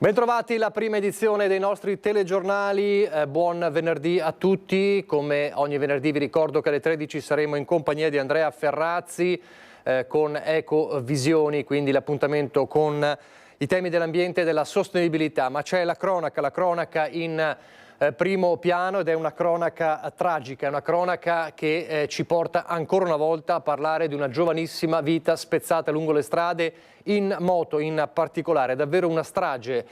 Bentrovati, la prima edizione dei nostri telegiornali. Buon venerdì a tutti. Come ogni venerdì vi ricordo che alle 13 saremo in compagnia di Andrea Ferrazzi con Ecovisioni, quindi l'appuntamento con i temi dell'ambiente e della sostenibilità. Ma c'è la cronaca in primo piano ed è una cronaca tragica, è una cronaca che ci porta ancora una volta a parlare di una giovanissima vita spezzata lungo le strade in moto in particolare. È davvero una strage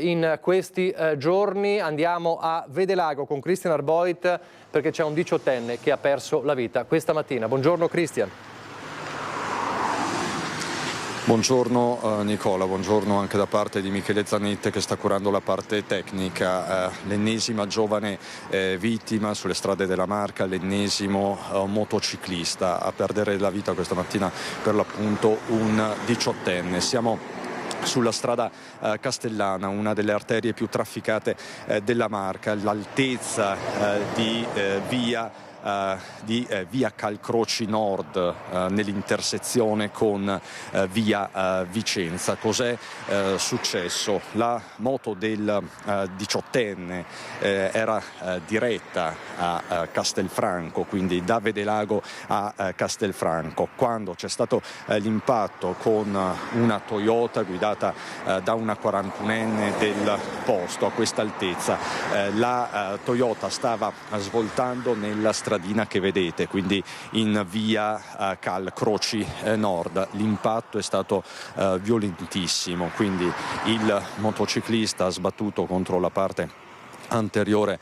in questi giorni. Andiamo a Vedelago con Christian Arboit perché c'è un 18enne che ha perso la vita questa mattina. Buongiorno Christian. Buongiorno Nicola, buongiorno anche da parte di Michele Zanetti che sta curando la parte tecnica. L'ennesima giovane vittima sulle strade della Marca, l'ennesimo motociclista a perdere la vita questa mattina, per l'appunto un 18enne. Siamo sulla strada Castellana, una delle arterie più trafficate della Marca, all'altezza di via Calcroci Nord, nell'intersezione con via Vicenza. Cos'è successo? La moto del 18enne era diretta a Castelfranco, quindi da Vedelago a Castelfranco, quando c'è stato l'impatto con una Toyota guidata da una 41enne del posto a questa altezza. La Toyota stava svoltando nella stradina che vedete, quindi in via Calcroci Nord. L'impatto è stato violentissimo, quindi il motociclista ha sbattuto contro la parte anteriore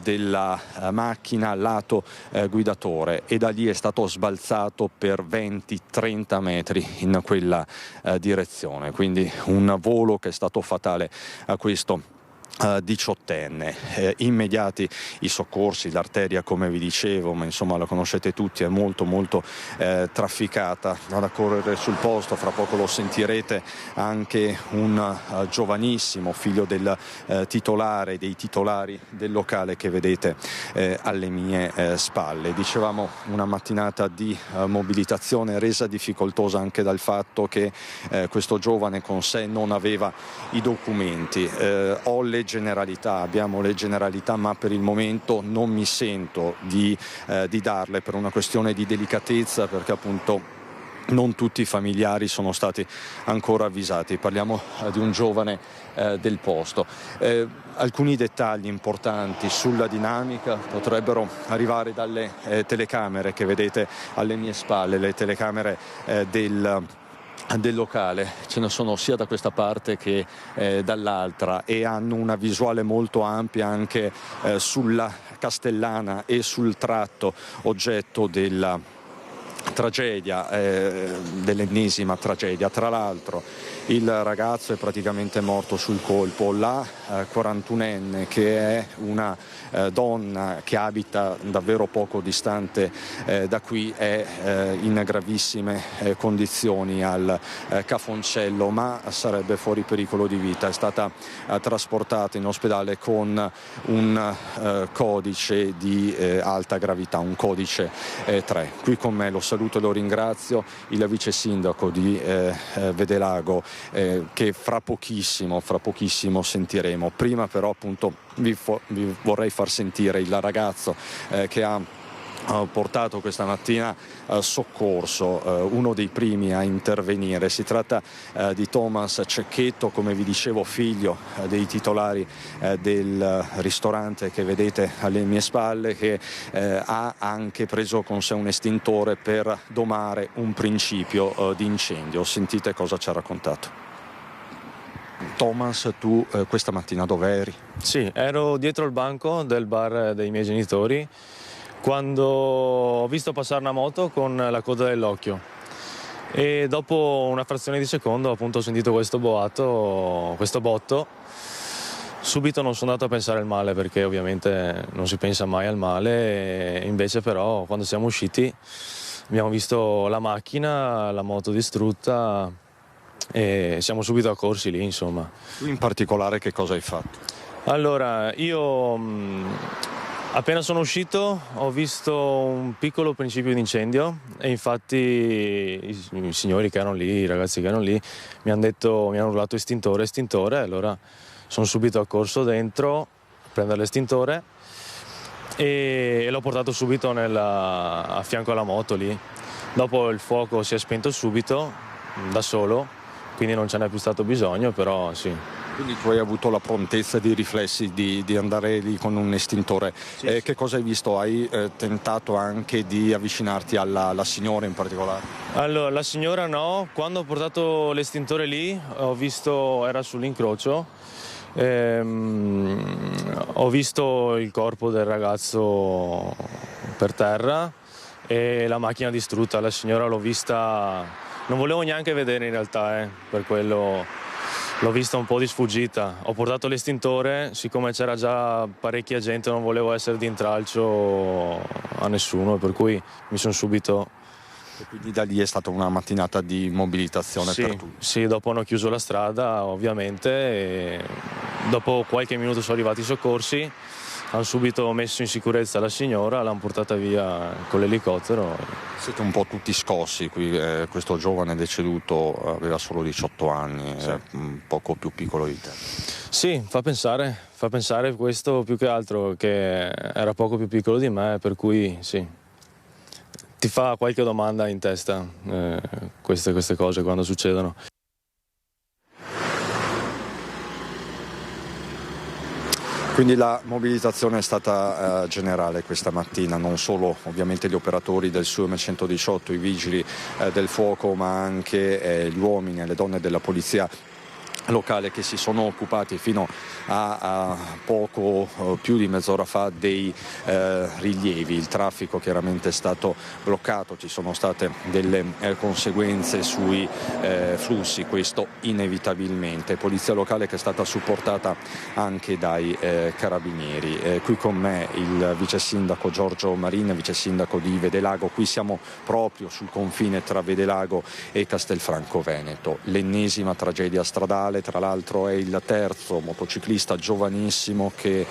della macchina lato guidatore e da lì è stato sbalzato per 20-30 metri in quella direzione, quindi un volo che è stato fatale a questo 18enne. Immediati i soccorsi, l'arteria come vi dicevo, ma insomma la conoscete tutti, è molto trafficata. Vado a correre sul posto, fra poco lo sentirete, anche un giovanissimo figlio del titolare, dei titolari del locale che vedete alle mie spalle. Dicevamo una mattinata di mobilitazione resa difficoltosa anche dal fatto che questo giovane con sé non aveva i documenti. Abbiamo le generalità, ma per il momento non mi sento di darle per una questione di delicatezza, perché appunto non tutti i familiari sono stati ancora avvisati. Parliamo di un giovane del posto. Alcuni dettagli importanti sulla dinamica potrebbero arrivare dalle telecamere che vedete alle mie spalle, le telecamere del locale. Ce ne sono sia da questa parte che dall'altra e hanno una visuale molto ampia anche sulla Castellana e sul tratto oggetto della tragedia, dell'ennesima tragedia. Tra l'altro il ragazzo è praticamente morto sul colpo, la 41enne, che è una donna che abita davvero poco distante da qui, è in gravissime condizioni al Cafoncello, ma sarebbe fuori pericolo di vita. È stata trasportata in ospedale con un codice di alta gravità, un codice 3. Qui con me, lo saluto e lo ringrazio, il vice sindaco di Vedelago, che fra pochissimo sentiremo. Prima però appunto vi vorrei far sentire il ragazzo che ha portato questa mattina soccorso, uno dei primi a intervenire. Si tratta di Thomas Cecchetto, come vi dicevo, figlio dei titolari del ristorante che vedete alle mie spalle, che ha anche preso con sé un estintore per domare un principio di incendio. Sentite cosa ci ha raccontato. Thomas, tu questa mattina dove eri? Sì, ero dietro il banco del bar dei miei genitori quando ho visto passare una moto con la coda dell'occhio e dopo una frazione di secondo appunto ho sentito questo boato, questo botto. Subito non sono andato a pensare al male, perché ovviamente non si pensa mai al male, e invece però quando siamo usciti abbiamo visto la macchina, la moto distrutta e siamo subito accorsi lì, insomma. Tu in particolare che cosa hai fatto? Allora, io Appena sono uscito ho visto un piccolo principio di incendio e infatti i signori che erano lì, i ragazzi che erano lì mi hanno urlato estintore, estintore, allora sono subito accorso dentro a prendere l'estintore e l'ho portato subito a fianco alla moto lì. Dopo il fuoco si è spento subito, da solo, quindi non ce n'è più stato bisogno, però sì. Quindi tu hai avuto la prontezza di riflessi di andare lì con un estintore. Sì. Che cosa hai visto? Hai tentato anche di avvicinarti alla signora in particolare? Allora, la signora no, quando ho portato l'estintore lì ho visto, era sull'incrocio, ho visto il corpo del ragazzo per terra e la macchina distrutta. La signora l'ho vista, non volevo neanche vedere in realtà, per quello l'ho vista un po' di sfuggita. Ho portato l'estintore, siccome c'era già parecchia gente non volevo essere di intralcio a nessuno, per cui mi sono subito... E quindi da lì è stata una mattinata di mobilitazione per tutti? Sì, dopo hanno chiuso la strada ovviamente e dopo qualche minuto sono arrivati i soccorsi, hanno subito messo in sicurezza la signora, l'hanno portata via con l'elicottero. Siete un po' tutti scossi qui, questo giovane deceduto aveva solo 18 anni, sì. Poco più piccolo di te. Sì, fa pensare questo più che altro, che era poco più piccolo di me, per cui sì. Ti fa qualche domanda in testa queste cose quando succedono. Quindi la mobilitazione è stata generale questa mattina, non solo ovviamente gli operatori del SUEM 118, i vigili del fuoco, ma anche gli uomini e le donne della polizia locale che si sono occupati fino a poco più di mezz'ora fa dei rilievi. Il traffico chiaramente è stato bloccato, ci sono state delle conseguenze sui flussi, questo inevitabilmente. Polizia locale che è stata supportata anche dai carabinieri. Qui con me il vice sindaco Giorgio Marin, vice sindaco di Vedelago. Qui siamo proprio sul confine tra Vedelago e Castelfranco Veneto. L'ennesima tragedia stradale, tra l'altro è il terzo motociclista giovanissimo che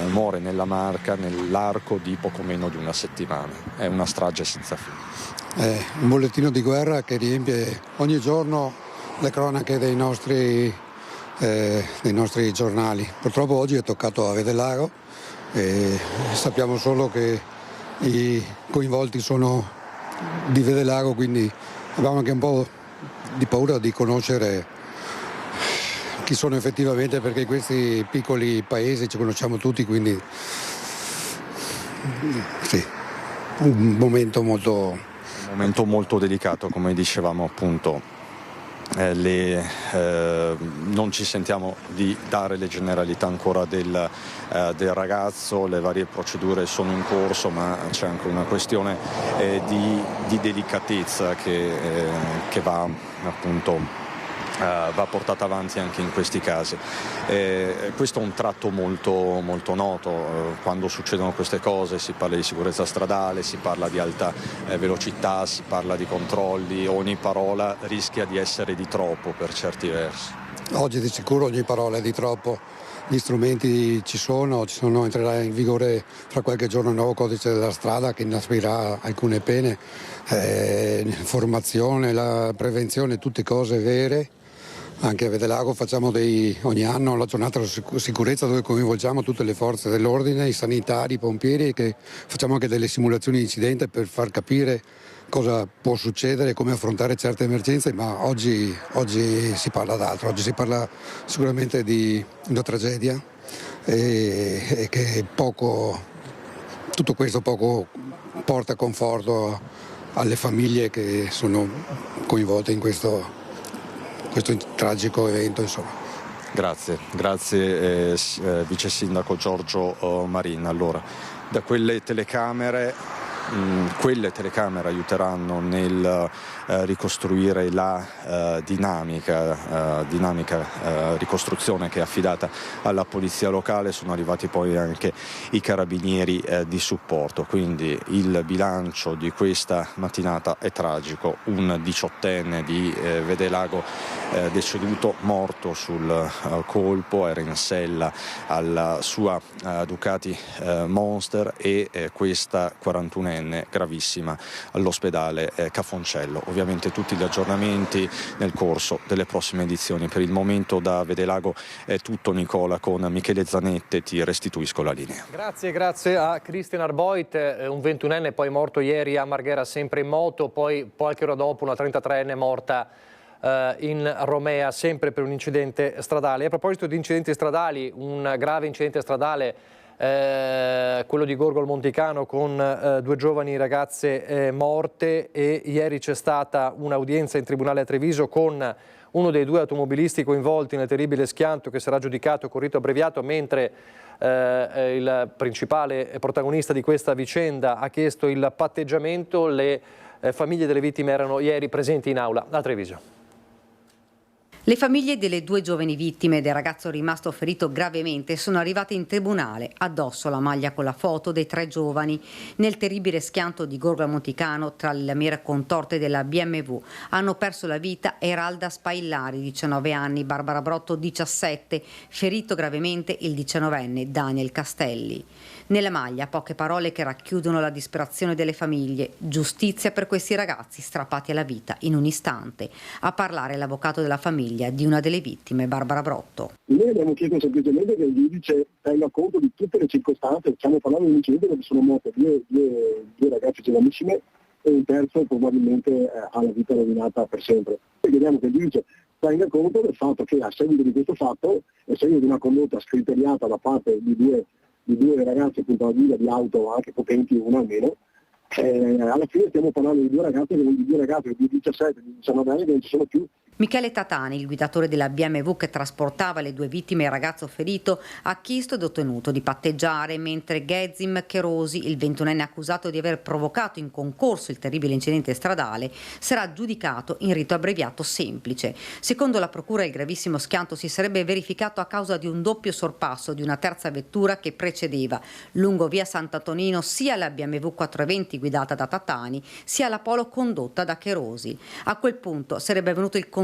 muore nella Marca nell'arco di poco meno di una settimana. È una strage senza fine. Un bollettino di guerra che riempie ogni giorno le cronache dei nostri giornali. Purtroppo oggi è toccato a Vedelago e sappiamo solo che i coinvolti sono di Vedelago, quindi abbiamo anche un po' di paura di conoscere chi sono effettivamente, perché in questi piccoli paesi ci conosciamo tutti, quindi sì, un momento molto delicato, come dicevamo appunto. Non ci sentiamo di dare le generalità ancora del ragazzo, le varie procedure sono in corso, ma c'è anche una questione di delicatezza che va appunto va portata avanti anche in questi casi. Questo è un tratto molto, molto noto. Quando succedono queste cose si parla di sicurezza stradale, si parla di alta velocità, si parla di controlli, ogni parola rischia di essere di troppo per certi versi. Oggi di sicuro ogni parola è di troppo. Gli strumenti ci sono, entrerà in vigore fra qualche giorno il nuovo codice della strada che inasprirà alcune pene, formazione, la prevenzione, tutte cose vere. Anche a Vedelago facciamo ogni anno la giornata della sicurezza, dove coinvolgiamo tutte le forze dell'ordine, i sanitari, i pompieri, che facciamo anche delle simulazioni di incidente per far capire cosa può succedere e come affrontare certe emergenze, ma oggi si parla d'altro, oggi si parla sicuramente di una tragedia e che tutto questo poco porta conforto alle famiglie che sono coinvolte in questo tragico evento, insomma. Grazie vice sindaco Giorgio Marin. Allora, da quelle telecamere quelle telecamere aiuteranno nel ricostruire la dinamica ricostruzione che è affidata alla polizia locale. Sono arrivati poi anche i carabinieri di supporto, quindi il bilancio di questa mattinata è tragico: un 18enne di Vedelago deceduto, morto sul colpo, era in sella alla sua Ducati Monster, e questa 41enne gravissima all'ospedale Cafoncello. Ovviamente tutti gli aggiornamenti nel corso delle prossime edizioni. Per il momento da Vedelago è tutto, Nicola. Con Michele Zanetti ti restituisco la linea. Grazie a Christian Arboit, un 21enne poi morto ieri a Marghera sempre in moto, poi qualche ora dopo una 33enne morta in Romea sempre per un incidente stradale. A proposito di incidenti stradali, un grave incidente stradale, quello di Gorgo al Monticano, con 2 giovani ragazze morte, e ieri c'è stata un'udienza in tribunale a Treviso con uno dei 2 automobilisti coinvolti nel terribile schianto, che sarà giudicato con rito abbreviato, mentre il principale protagonista di questa vicenda ha chiesto il patteggiamento. Le famiglie delle vittime erano ieri presenti in aula a Treviso. Le famiglie delle 2 giovani vittime e del ragazzo rimasto ferito gravemente sono arrivate in tribunale, addosso la maglia con la foto dei 3 giovani. Nel terribile schianto di Gorgo al Monticano, tra le lamiere contorte della BMW, hanno perso la vita Eralda Spaillari, 19 anni, Barbara Brotto, 17, ferito gravemente il 19enne Daniel Castelli. Nella maglia poche parole che racchiudono la disperazione delle famiglie. Giustizia per questi ragazzi strappati alla vita in un istante. A parlare l'avvocato della famiglia di una delle vittime, Barbara Brotto. Noi abbiamo chiesto semplicemente che il giudice tenga conto di tutte le circostanze. Stiamo parlando di un incidente dove sono morte due ragazze giovanissime e un terzo probabilmente ha la vita rovinata per sempre. E chiediamo che il giudice tenga conto del fatto che a seguito di questo fatto, a seguito di una condotta scriteriata da parte di due ragazzi appunto alla guida di auto anche potenti, una almeno, alla fine stiamo parlando di 2 ragazzi, di 17, di 19 anni che non ci sono più. Michele Tatani, il guidatore della BMW che trasportava le 2 vittime e il ragazzo ferito, ha chiesto ed ottenuto di patteggiare, mentre Ghezim Cherosi, il 21enne accusato di aver provocato in concorso il terribile incidente stradale, sarà giudicato in rito abbreviato semplice. Secondo la procura il gravissimo schianto si sarebbe verificato a causa di un doppio sorpasso di una terza vettura che precedeva lungo via Sant'Antonino sia la BMW 420 guidata da Tatani sia la Polo condotta da Cherosi. A quel punto sarebbe venuto il contatto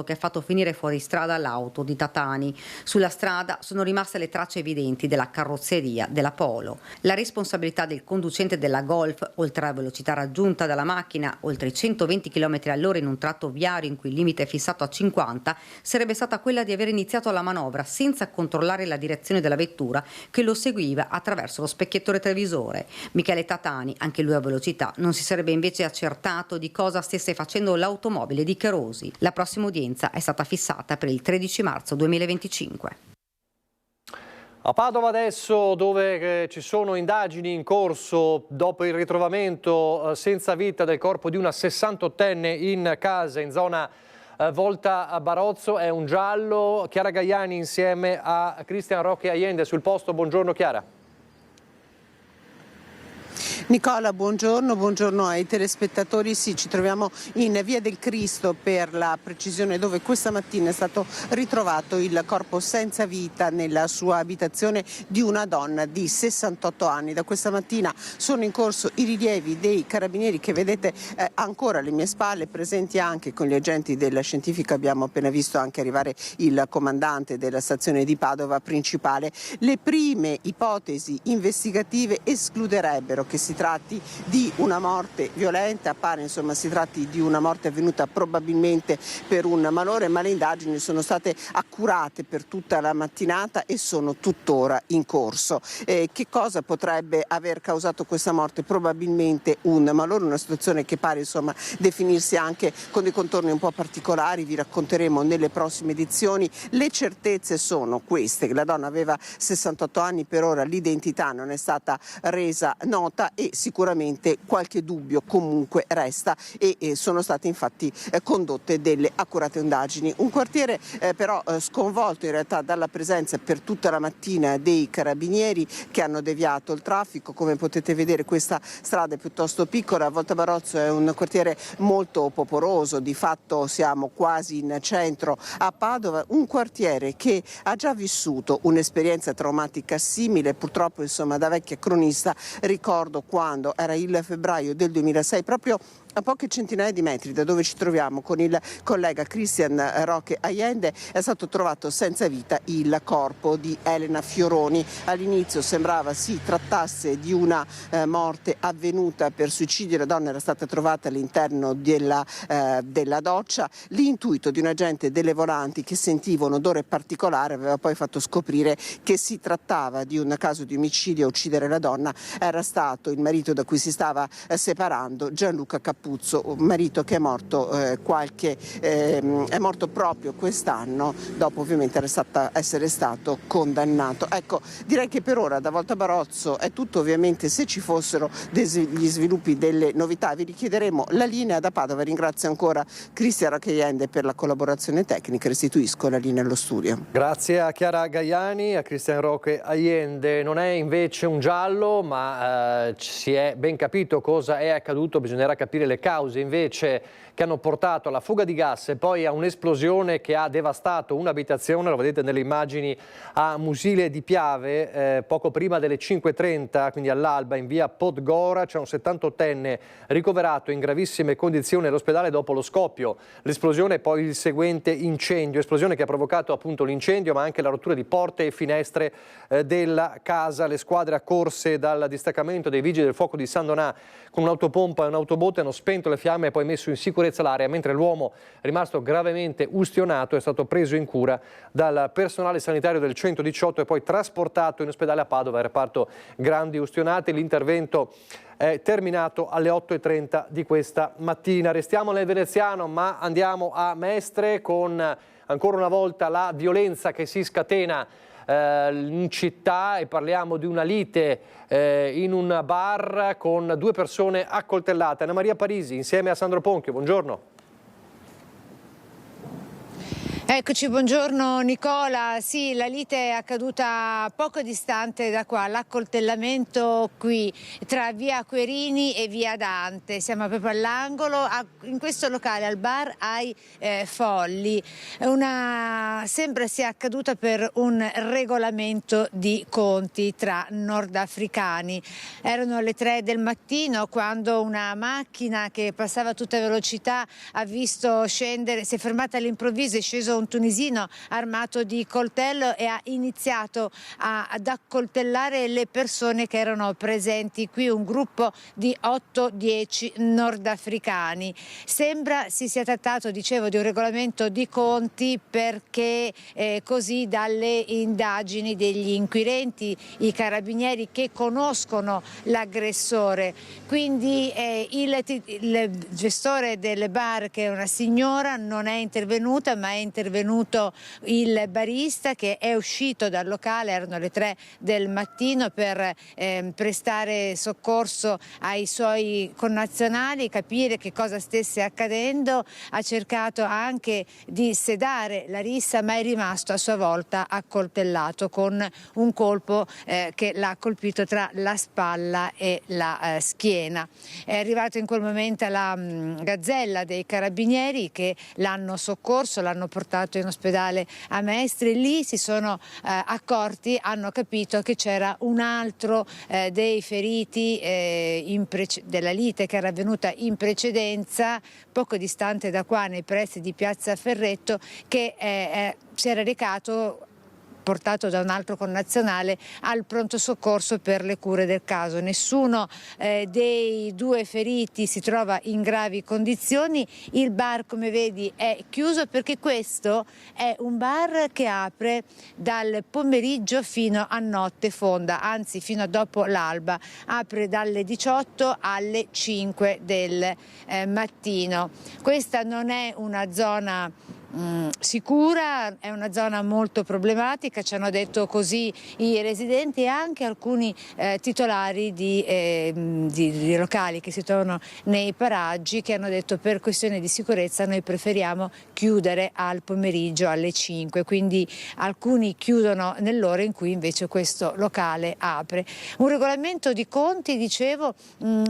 che ha fatto finire fuori strada l'auto di Tatani. Sulla strada sono rimaste le tracce evidenti della carrozzeria della Polo. La responsabilità del conducente della Golf, oltre alla velocità raggiunta dalla macchina, oltre i 120 km all'ora in un tratto viario in cui il limite è fissato a 50, sarebbe stata quella di aver iniziato la manovra senza controllare la direzione della vettura che lo seguiva attraverso lo specchietto retrovisore. Michele Tatani, anche lui a velocità, non si sarebbe invece accertato di cosa stesse facendo l'automobile di Cherosi. La prossima udienza è stata fissata per il 13 marzo 2025. A Padova adesso, dove ci sono indagini in corso dopo il ritrovamento senza vita del corpo di una 68enne in casa in zona Volta a Barozzo, è un giallo. Chiara Gaiani insieme a Cristian Roque Allende sul posto. Buongiorno Chiara. Nicola, buongiorno ai telespettatori. Sì, ci troviamo in Via del Cristo, per la precisione, dove questa mattina è stato ritrovato il corpo senza vita nella sua abitazione di una donna di 68 anni. Da questa mattina sono in corso i rilievi dei carabinieri che vedete ancora alle mie spalle, presenti anche con gli agenti della scientifica. Abbiamo appena visto anche arrivare il comandante della stazione di Padova principale. Le prime ipotesi investigative escluderebbero che si tratti di una morte violenta, pare insomma si tratti di una morte avvenuta probabilmente per un malore, ma le indagini sono state accurate per tutta la mattinata e sono tuttora in corso. Che cosa potrebbe aver causato questa morte? Probabilmente un malore, una situazione che pare insomma definirsi anche con dei contorni un po' particolari. Vi racconteremo nelle prossime edizioni. Le certezze sono queste: la donna aveva 68 anni, per ora l'identità non è stata resa nota e e sicuramente qualche dubbio comunque resta e sono state infatti condotte delle accurate indagini. Un quartiere però sconvolto in realtà dalla presenza per tutta la mattina dei carabinieri che hanno deviato il traffico. Come potete vedere, questa strada è piuttosto piccola, Volta Barozzo è un quartiere molto popoloso, di fatto siamo quasi in centro a Padova, un quartiere che ha già vissuto un'esperienza traumatica simile. Purtroppo, insomma, da vecchia cronista ricordo quando era il febbraio del 2006, proprio a poche centinaia di metri da dove ci troviamo con il collega Christian Roque Allende, è stato trovato senza vita il corpo di Elena Fioroni. All'inizio sembrava si trattasse di una morte avvenuta per suicidio, la donna era stata trovata all'interno della doccia. L'intuito di un agente delle volanti che sentiva un odore particolare aveva poi fatto scoprire che si trattava di un caso di omicidio. A uccidere la donna era stato il marito da cui si stava separando, Gianluca Capuzzo, un marito che è morto è morto proprio quest'anno, dopo ovviamente essere stato condannato. Ecco, direi che per ora da Volta Barozzo è tutto. Ovviamente se ci fossero gli sviluppi, delle novità, vi richiederemo la linea da Padova. Ringrazio ancora Cristian Roque Allende per la collaborazione tecnica, restituisco la linea allo studio. Grazie a Chiara Gaiani, a Cristian Roque Allende. Non è invece un giallo, ma si è ben capito cosa è accaduto, bisognerà capire le cause invece che hanno portato alla fuga di gas e poi a un'esplosione che ha devastato un'abitazione, lo vedete nelle immagini, a Musile di Piave, poco prima delle 5:30, quindi all'alba, in via Podgora. C'è un 78enne ricoverato in gravissime condizioni all'ospedale dopo lo scoppio, l'esplosione e poi il seguente incendio, esplosione che ha provocato appunto l'incendio ma anche la rottura di porte e finestre della casa. Le squadre accorse dal distaccamento dei vigili del fuoco di San Donà con un'autopompa e un'autobotte hanno spento le fiamme e poi messo in sicurezza l'area, mentre l'uomo, rimasto gravemente ustionato, è stato preso in cura dal personale sanitario del 118 e poi trasportato in ospedale a Padova, reparto grandi ustionati. L'intervento è terminato alle 8:30 di questa mattina. Restiamo nel veneziano ma andiamo a Mestre con ancora una volta la violenza che si scatena in città e parliamo di una lite in un bar con 2 persone accoltellate. Anna Maria Parisi insieme a Sandro Ponchio, buongiorno. Eccoci, buongiorno Nicola. Sì, la lite è accaduta poco distante da qua, l'accoltellamento qui tra via Querini e via Dante. Siamo proprio all'angolo, in questo locale, al bar ai Folli. Sembra sia accaduta per un regolamento di conti tra nordafricani. Erano le 3 del mattino quando una macchina che passava a tutta velocità ha visto scendere, si è fermata all'improvviso, è sceso un tunisino armato di coltello e ha iniziato ad accoltellare le persone che erano presenti qui, un gruppo di 8-10 nordafricani. Sembra si sia trattato, dicevo, di un regolamento di conti perché così dalle indagini degli inquirenti, i carabinieri che conoscono l'aggressore, quindi il gestore del bar, che è una signora, non è intervenuta, ma è intervenuto il barista che è uscito dal locale, erano le 3 del mattino, per prestare soccorso ai suoi connazionali, capire che cosa stesse accadendo. Ha cercato anche di sedare la rissa ma è rimasto a sua volta accoltellato con un colpo che l'ha colpito tra la spalla e la schiena. È arrivato in quel momento la gazzella dei carabinieri che l'hanno soccorso, l'hanno portato in ospedale a Mestre. Lì si sono accorti, hanno capito che c'era un altro dei feriti della lite che era avvenuta in precedenza, poco distante da qua, nei pressi di Piazza Ferretto, che si era recato, portato da un altro connazionale, al pronto soccorso per le cure del caso. Nessuno dei 2 feriti si trova in gravi condizioni. Il bar, come vedi, è chiuso perché questo è un bar che apre dal pomeriggio fino a notte fonda, anzi fino a dopo l'alba. Apre dalle 18 alle 5 del mattino. Questa non è una zona sicura, è una zona molto problematica, ci hanno detto così i residenti e anche alcuni titolari di locali che si trovano nei paraggi, che hanno detto per questione di sicurezza noi preferiamo chiudere al pomeriggio alle 5, quindi alcuni chiudono nell'ora in cui invece questo locale apre. Un regolamento di conti, dicevo,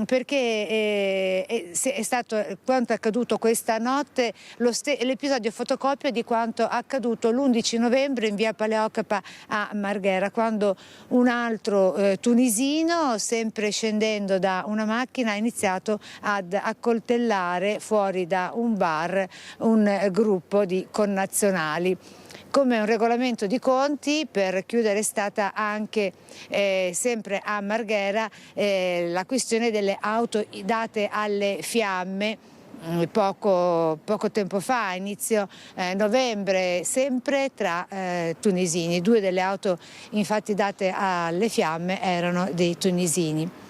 perché è stato quanto è accaduto questa notte l'episodio fotocopia di quanto accaduto l'11 novembre in via Paleocapa a Marghera, quando un altro tunisino, sempre scendendo da una macchina, ha iniziato ad accoltellare fuori da un bar un gruppo di connazionali. Come un regolamento di conti, per chiudere è stata anche sempre a Marghera la questione delle auto date alle fiamme poco tempo fa, inizio novembre, sempre tra tunisini. 2 delle auto infatti date alle fiamme erano dei tunisini.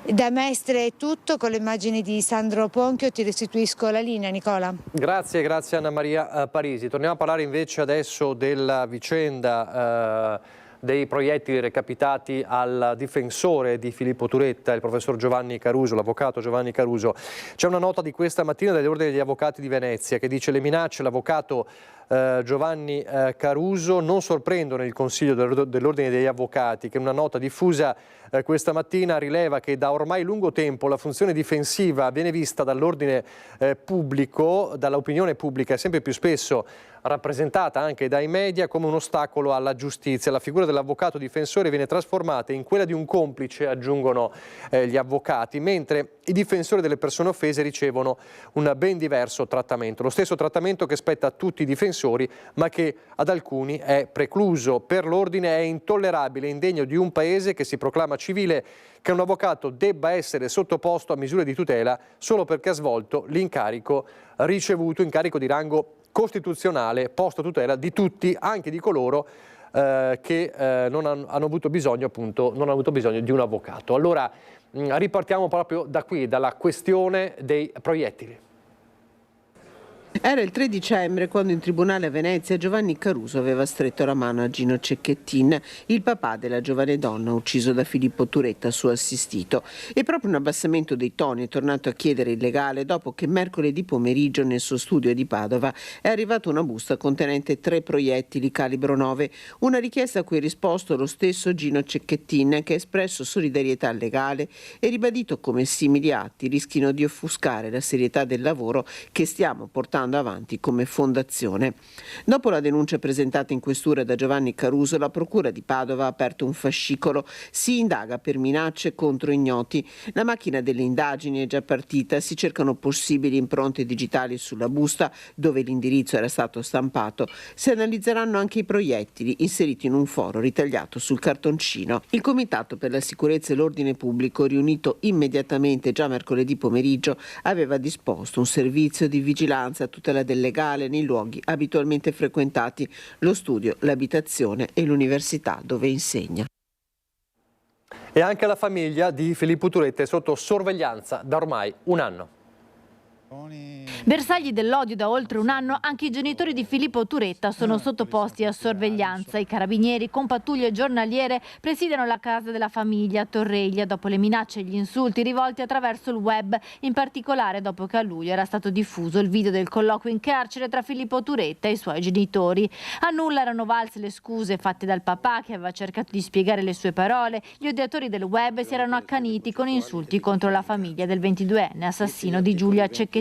Da Mestre è tutto, con le immagini di Sandro Ponchio ti restituisco la linea, Nicola. Grazie Anna Maria Parisi. Torniamo a parlare invece adesso della vicenda dei proiettili recapitati al difensore di Filippo Turetta, il professor Giovanni Caruso, l'avvocato Giovanni Caruso. C'è una nota di questa mattina dell'Ordine degli Avvocati di Venezia che dice: le minacce all'avvocato Giovanni Caruso non sorprendono il Consiglio dell'Ordine degli Avvocati, che in una nota diffusa questa mattina rileva che da ormai lungo tempo la funzione difensiva viene vista dall'ordine pubblico, dall'opinione pubblica, sempre più spesso rappresentata anche dai media come un ostacolo alla giustizia. La figura dell'avvocato difensore viene trasformata in quella di un complice, aggiungono gli avvocati, mentre i difensori delle persone offese ricevono un ben diverso trattamento. Lo stesso trattamento che spetta a tutti i difensori, ma che ad alcuni è precluso. Per l'ordine è intollerabile e indegno di un paese che si proclama civile che un avvocato debba essere sottoposto a misure di tutela solo perché ha svolto l'incarico ricevuto, incarico di rango costituzionale, posto a tutela di tutti, anche di coloro che non hanno avuto bisogno, appunto, non hanno avuto bisogno di un avvocato. Allora ripartiamo proprio da qui, dalla questione dei proiettili. Era il 3 dicembre quando in tribunale a Venezia Giovanni Caruso aveva stretto la mano a Gino Cecchettin, il papà della giovane donna ucciso da Filippo Turetta, suo assistito. E proprio un abbassamento dei toni è tornato a chiedere il legale dopo che mercoledì pomeriggio nel suo studio di Padova è arrivata una busta contenente 3 proiettili calibro 9, una richiesta a cui ha risposto lo stesso Gino Cecchettin, che ha espresso solidarietà al legale e ribadito come simili atti rischino di offuscare la serietà del lavoro che stiamo portando avanti come fondazione. Dopo la denuncia presentata in questura da Giovanni Caruso, la procura di Padova ha aperto un fascicolo. Si indaga per minacce contro ignoti. La macchina delle indagini è già partita, si cercano possibili impronte digitali sulla busta dove l'indirizzo era stato stampato. Si analizzeranno anche i proiettili inseriti in un foro ritagliato sul cartoncino. Il Comitato per la sicurezza e l'ordine pubblico, riunito immediatamente già mercoledì pomeriggio, aveva disposto un servizio di vigilanza a tutela del legale nei luoghi abitualmente frequentati, lo studio, l'abitazione e l'università dove insegna. E anche la famiglia di Filippo Turetta è sotto sorveglianza da ormai un anno. Bersagli dell'odio da oltre un anno, anche i genitori di Filippo Turetta sono sottoposti a sorveglianza. I carabinieri con pattuglie giornaliere presidiano la casa della famiglia a Torreglia dopo le minacce e gli insulti rivolti attraverso il web, in particolare dopo che a luglio era stato diffuso il video del colloquio in carcere tra Filippo Turetta e i suoi genitori. A nulla erano valse le scuse fatte dal papà, che aveva cercato di spiegare le sue parole. Gli odiatori del web si erano accaniti con insulti contro la famiglia del 22enne assassino di Giulia Cecchettin.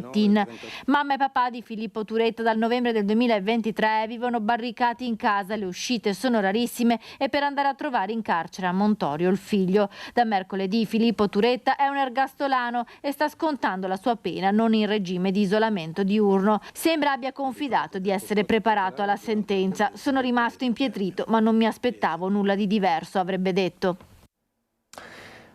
Mamma e papà di Filippo Turetta dal novembre del 2023 vivono barricati in casa, le uscite sono rarissime e per andare a trovare in carcere a Montorio il figlio. Da mercoledì Filippo Turetta è un ergastolano e sta scontando la sua pena non in regime di isolamento diurno. Sembra abbia confidato di essere preparato alla sentenza. Sono rimasto impietrito, ma non mi aspettavo nulla di diverso, avrebbe detto.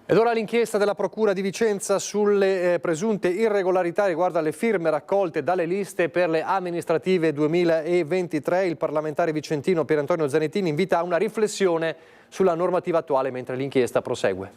Ed ora l'inchiesta della Procura di Vicenza sulle presunte irregolarità riguardo alle firme raccolte dalle liste per le amministrative 2023. Il parlamentare vicentino Pier Antonio Zanettini invita a una riflessione sulla normativa attuale mentre l'inchiesta prosegue.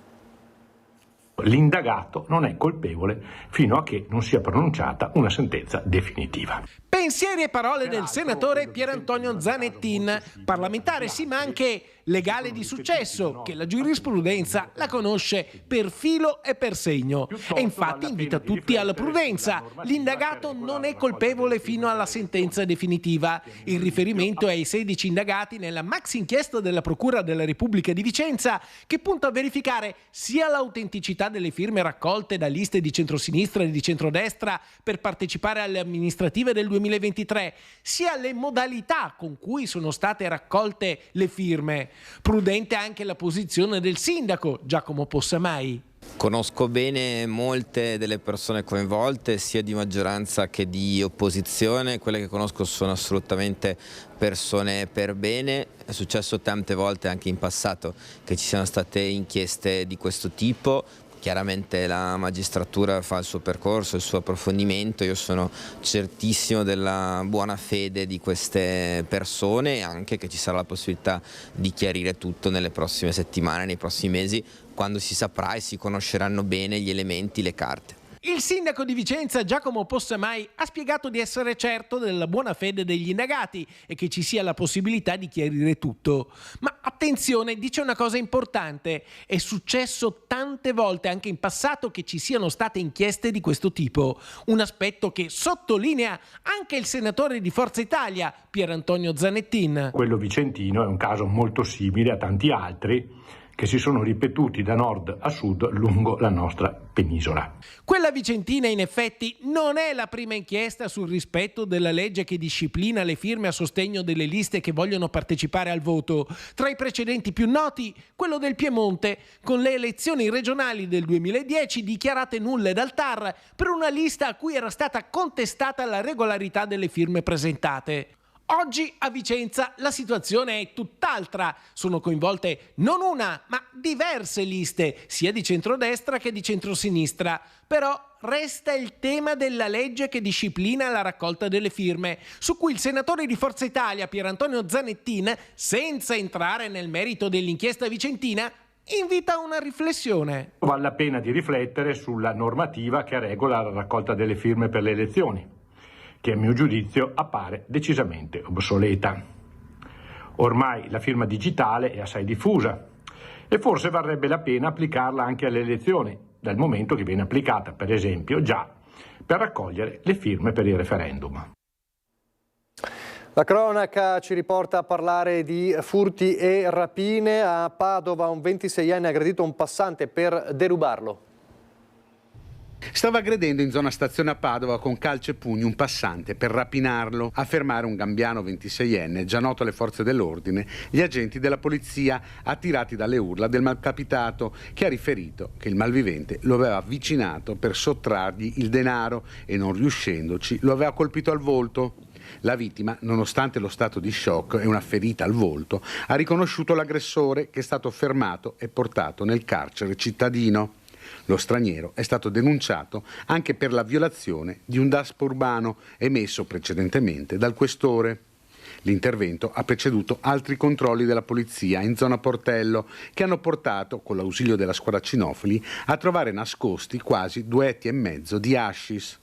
L'indagato non è colpevole fino a che non sia pronunciata una sentenza definitiva. Pensieri e parole del senatore Pierantonio Zanettin, parlamentare sì ma anche legale di successo, che la giurisprudenza la conosce per filo e per segno e infatti invita tutti alla prudenza. L'indagato non è colpevole fino alla sentenza definitiva. Il riferimento è ai 16 indagati nella maxi inchiesta della Procura della Repubblica di Vicenza, che punta a verificare sia l'autenticità delle firme raccolte da liste di centrosinistra e di centrodestra per partecipare alle amministrative del 2023, sia le modalità con cui sono state raccolte le firme. Prudente anche la posizione del sindaco Giacomo Possamai. Conosco bene molte delle persone coinvolte, sia di maggioranza che di opposizione. Quelle che conosco sono assolutamente persone per bene. È successo tante volte anche in passato che ci siano state inchieste di questo tipo. Chiaramente la magistratura fa il suo percorso, il suo approfondimento. Io sono certissimo della buona fede di queste persone e anche che ci sarà la possibilità di chiarire tutto nelle prossime settimane, nei prossimi mesi, quando si saprà e si conosceranno bene gli elementi, le carte. Il sindaco di Vicenza Giacomo Possamai ha spiegato di essere certo della buona fede degli indagati e che ci sia la possibilità di chiarire tutto. Ma attenzione, dice una cosa importante: è successo tante volte anche in passato che ci siano state inchieste di questo tipo, un aspetto che sottolinea anche il senatore di Forza Italia Pierantonio Zanettin. Quello vicentino è un caso molto simile a tanti altri che si sono ripetuti da nord a sud lungo la nostra penisola. Quella vicentina in effetti non è la prima inchiesta sul rispetto della legge che disciplina le firme a sostegno delle liste che vogliono partecipare al voto. Tra i precedenti più noti, quello del Piemonte, con le elezioni regionali del 2010 dichiarate nulle dal TAR per una lista a cui era stata contestata la regolarità delle firme presentate. Oggi a Vicenza la situazione è tutt'altra. Sono coinvolte non una, ma diverse liste, sia di centrodestra che di centrosinistra. Però resta il tema della legge che disciplina la raccolta delle firme, su cui il senatore di Forza Italia Pierantonio Zanettin, senza entrare nel merito dell'inchiesta vicentina, invita a una riflessione. Vale la pena di riflettere sulla normativa che regola la raccolta delle firme per le elezioni, che a mio giudizio appare decisamente obsoleta. Ormai la firma digitale è assai diffusa e forse varrebbe la pena applicarla anche alle elezioni, dal momento che viene applicata, per esempio, già per raccogliere le firme per il referendum. La cronaca ci riporta a parlare di furti e rapine. A Padova un 26enne ha aggredito un passante per derubarlo. Stava aggredendo in zona stazione a Padova con calci e pugni un passante per rapinarlo. A fermare un gambiano 26enne, già noto alle forze dell'ordine, gli agenti della polizia attirati dalle urla del malcapitato, che ha riferito che il malvivente lo aveva avvicinato per sottrargli il denaro e, non riuscendoci, lo aveva colpito al volto. La vittima, nonostante lo stato di shock e una ferita al volto, ha riconosciuto l'aggressore, che è stato fermato e portato nel carcere cittadino. Lo straniero è stato denunciato anche per la violazione di un DASPO urbano emesso precedentemente dal questore. L'intervento ha preceduto altri controlli della polizia in zona Portello, che hanno portato, con l'ausilio della squadra cinofili, a trovare nascosti quasi 2,5 etti di hashish.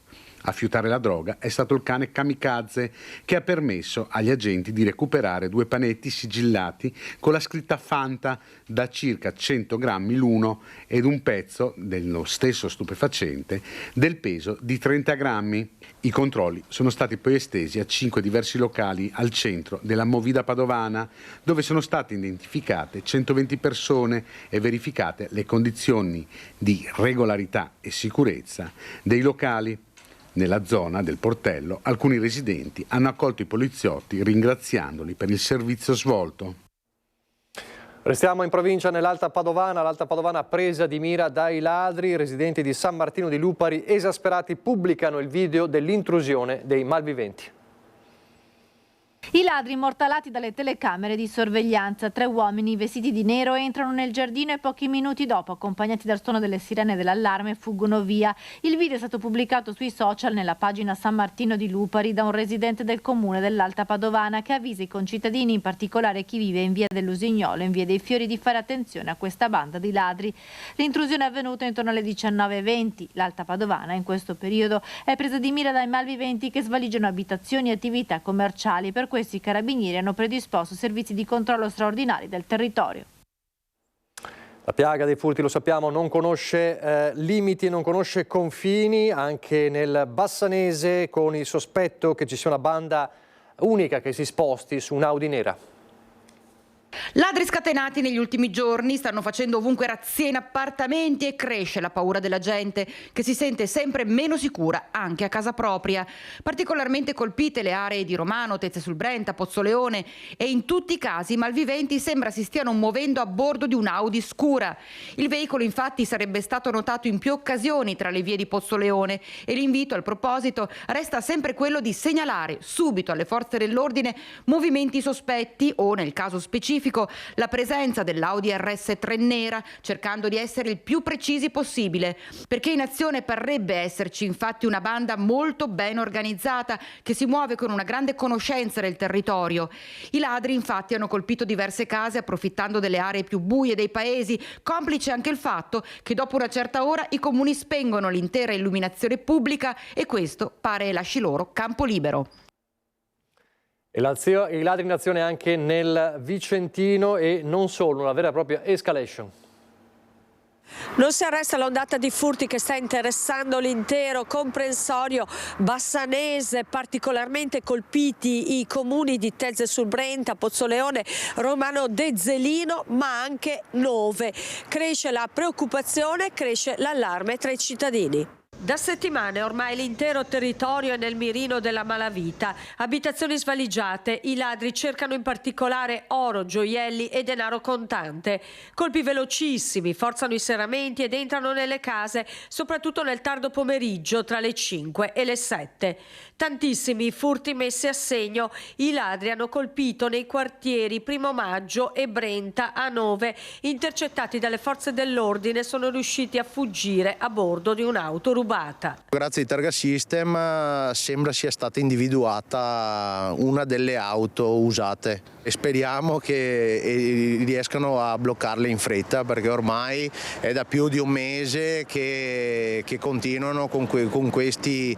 A fiutare la droga è stato il cane Kamikaze, che ha permesso agli agenti di recuperare 2 panetti sigillati con la scritta Fanta da circa 100 grammi l'uno ed un pezzo dello stesso stupefacente del peso di 30 grammi. I controlli sono stati poi estesi a 5 diversi locali al centro della Movida padovana, dove sono state identificate 120 persone e verificate le condizioni di regolarità e sicurezza dei locali. Nella zona del Portello alcuni residenti hanno accolto i poliziotti ringraziandoli per il servizio svolto. Restiamo in provincia nell'Alta Padovana, l'Alta Padovana presa di mira dai ladri. I residenti di San Martino di Lupari, esasperati, pubblicano il video dell'intrusione dei malviventi. I ladri immortalati dalle telecamere di sorveglianza. 3 uomini vestiti di nero entrano nel giardino e pochi minuti dopo, accompagnati dal suono delle sirene dell'allarme, fuggono via. Il video è stato pubblicato sui social nella pagina San Martino di Lupari da un residente del comune dell'Alta Padovana che avvisa i concittadini, in particolare chi vive in via dell'Usignolo e in via dei Fiori, di fare attenzione a questa banda di ladri. L'intrusione è avvenuta intorno alle 19:20. L'Alta Padovana in questo periodo è presa di mira dai malviventi che svaligiano abitazioni e attività commerciali. Per questo i carabinieri hanno predisposto servizi di controllo straordinari del territorio. La piaga dei furti, lo sappiamo, non conosce limiti e non conosce confini. Anche nel Bassanese, con il sospetto che ci sia una banda unica che si sposti su un'Audi nera. Ladri scatenati negli ultimi giorni stanno facendo ovunque razzie in appartamenti e cresce la paura della gente che si sente sempre meno sicura anche a casa propria. Particolarmente colpite le aree di Romano, Tezze sul Brenta, Pozzoleone, e in tutti i casi i malviventi sembra si stiano muovendo a bordo di un'Audi scura. Il veicolo infatti sarebbe stato notato in più occasioni tra le vie di Pozzoleone e l'invito al proposito resta sempre quello di segnalare subito alle forze dell'ordine movimenti sospetti o, nel caso specifico, la presenza dell'Audi RS3 nera, cercando di essere il più precisi possibile, perché in azione parrebbe esserci infatti una banda molto ben organizzata che si muove con una grande conoscenza del territorio. I ladri infatti hanno colpito diverse case approfittando delle aree più buie dei paesi, complice anche il fatto che dopo una certa ora i comuni spengono l'intera illuminazione pubblica e questo pare lasci loro campo libero. E i ladri in azione anche nel Vicentino e non solo, una vera e propria escalation. Non si arresta l'ondata di furti che sta interessando l'intero comprensorio bassanese, particolarmente colpiti i comuni di Tezze sul Brenta, Pozzoleone, Romano Dezzelino, ma anche Nove. Cresce la preoccupazione, cresce l'allarme tra i cittadini. Da settimane ormai l'intero territorio è nel mirino della malavita. Abitazioni svaligiate, i ladri cercano in particolare oro, gioielli e denaro contante. Colpi velocissimi, forzano i serramenti ed entrano nelle case, soprattutto nel tardo pomeriggio tra le 5 e le 7. Tantissimi furti messi a segno. I ladri hanno colpito nei quartieri Primo Maggio e Brenta a Nove. Intercettati dalle forze dell'ordine, sono riusciti a fuggire a bordo di un'auto rubata. Grazie ai Targa System sembra sia stata individuata una delle auto usate e speriamo che riescano a bloccarle in fretta, perché ormai è da più di un mese che continuano con questi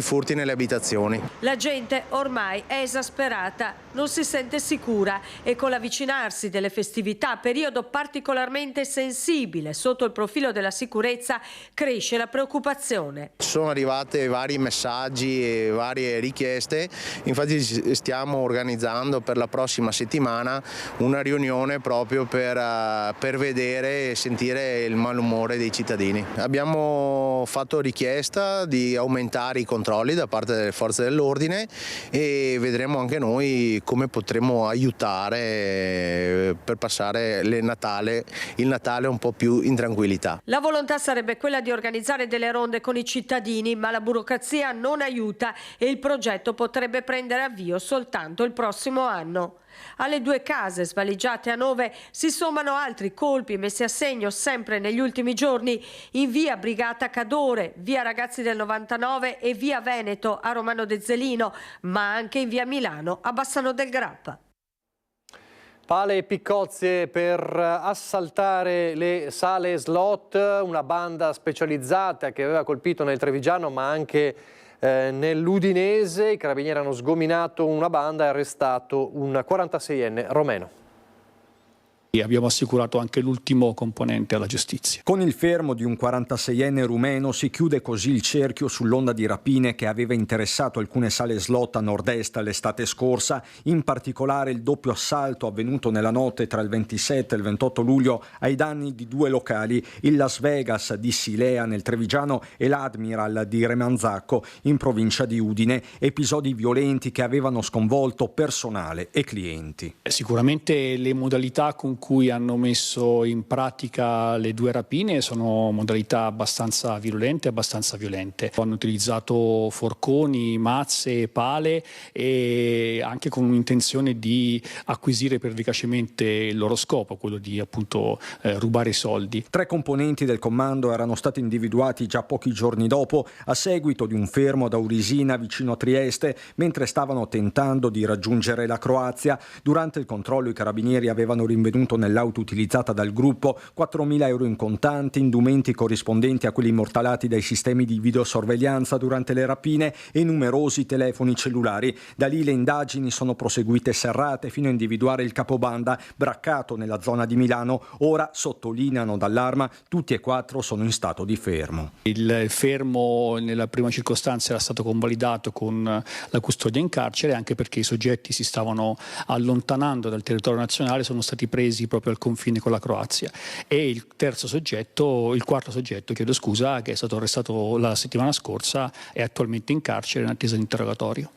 furti nelle abitazioni. La gente ormai è esasperata, non si sente sicura e con l'avvicinarsi delle festività, periodo particolarmente sensibile sotto il profilo della sicurezza, cresce la preoccupazione. Sono arrivate vari messaggi e varie richieste, infatti stiamo organizzando per la prossima settimana una riunione proprio per vedere e sentire il malumore dei cittadini. Abbiamo fatto richiesta di aumentare i controlli da parte delle forze dell'ordine e vedremo anche noi come potremo aiutare per passare il Natale un po' più in tranquillità. La volontà sarebbe quella di organizzare delle ronde con i cittadini, ma la burocrazia non aiuta e il progetto potrebbe prendere avvio soltanto il prossimo anno. Alle 2 case svaligiate a Nove si sommano altri colpi messi a segno sempre negli ultimi giorni in via Brigata Cadore, via Ragazzi del 99 e via Veneto a Romano Dezzelino, ma anche in via Milano a Bassano del Grappa. Pale e piccozze per assaltare le sale slot, una banda specializzata che aveva colpito nel Trevigiano ma anche nell'Udinese. I carabinieri hanno sgominato una banda e arrestato un 46enne romeno. Abbiamo assicurato anche l'ultimo componente alla giustizia. Con il fermo di un 46enne rumeno si chiude così il cerchio sull'onda di rapine che aveva interessato alcune sale slot a nord-est l'estate scorsa, in particolare il doppio assalto avvenuto nella notte tra il 27 e il 28 luglio ai danni di 2 locali, il Las Vegas di Silea nel Trevigiano e l'Admiral di Remanzacco in provincia di Udine, episodi violenti che avevano sconvolto personale e clienti. Sicuramente le modalità con cui hanno messo in pratica le 2 rapine sono modalità abbastanza virulente, abbastanza violente. Hanno utilizzato forconi, mazze, pale e anche con un'intenzione di acquisire pervicacemente il loro scopo, quello di appunto rubare i soldi. 3 componenti del comando erano stati individuati già pochi giorni dopo a seguito di un fermo ad Aurisina vicino a Trieste mentre stavano tentando di raggiungere la Croazia. Durante il controllo i carabinieri avevano rinvenuto nell'auto utilizzata dal gruppo 4.000 euro in contanti, indumenti corrispondenti a quelli immortalati dai sistemi di videosorveglianza durante le rapine e numerosi telefoni cellulari. Da lì le indagini sono proseguite serrate fino a individuare il capobanda braccato nella zona di Milano. Ora, sottolineano dall'Arma, tutti e 4 sono in stato di fermo. Il fermo nella prima circostanza era stato convalidato con la custodia in carcere, anche perché i soggetti si stavano allontanando dal territorio nazionale, sono stati presi proprio al confine con la Croazia. E il quarto soggetto, che è stato arrestato la settimana scorsa, è attualmente in carcere in attesa di interrogatorio.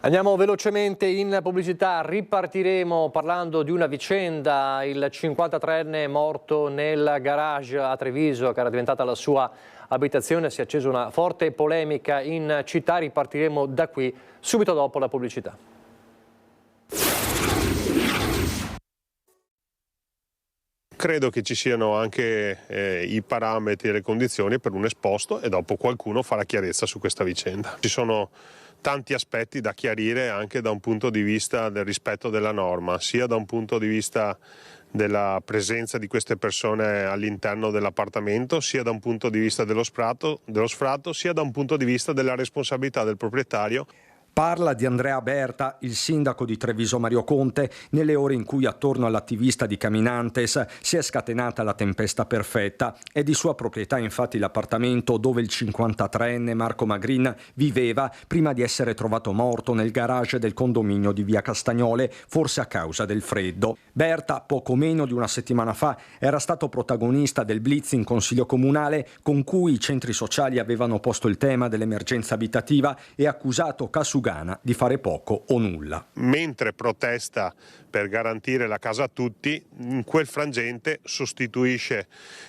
Andiamo velocemente in pubblicità, ripartiremo parlando di una vicenda, il 53enne morto nel garage a Treviso, che era diventata la sua abitazione. Si è accesa una forte polemica in città, ripartiremo da qui subito dopo la pubblicità. Credo che ci siano anche i parametri e le condizioni per un esposto e dopo qualcuno farà chiarezza su questa vicenda. Ci sono tanti aspetti da chiarire anche da un punto di vista del rispetto della norma, sia da un punto di vista della presenza di queste persone all'interno dell'appartamento, sia da un punto di vista dello sfratto, sia da un punto di vista della responsabilità del proprietario. Parla di Andrea Berta, il sindaco di Treviso Mario Conte, nelle ore in cui attorno all'attivista di Caminantes si è scatenata la tempesta perfetta. È di sua proprietà infatti l'appartamento dove il 53enne Marco Magrin viveva prima di essere trovato morto nel garage del condominio di via Castagnole, forse a causa del freddo. Berta, poco meno di una settimana fa, era stato protagonista del blitz in consiglio comunale con cui i centri sociali avevano posto il tema dell'emergenza abitativa e accusato Casugana di fare poco o nulla. Mentre protesta per garantire la casa a tutti, in quel frangente sostituisce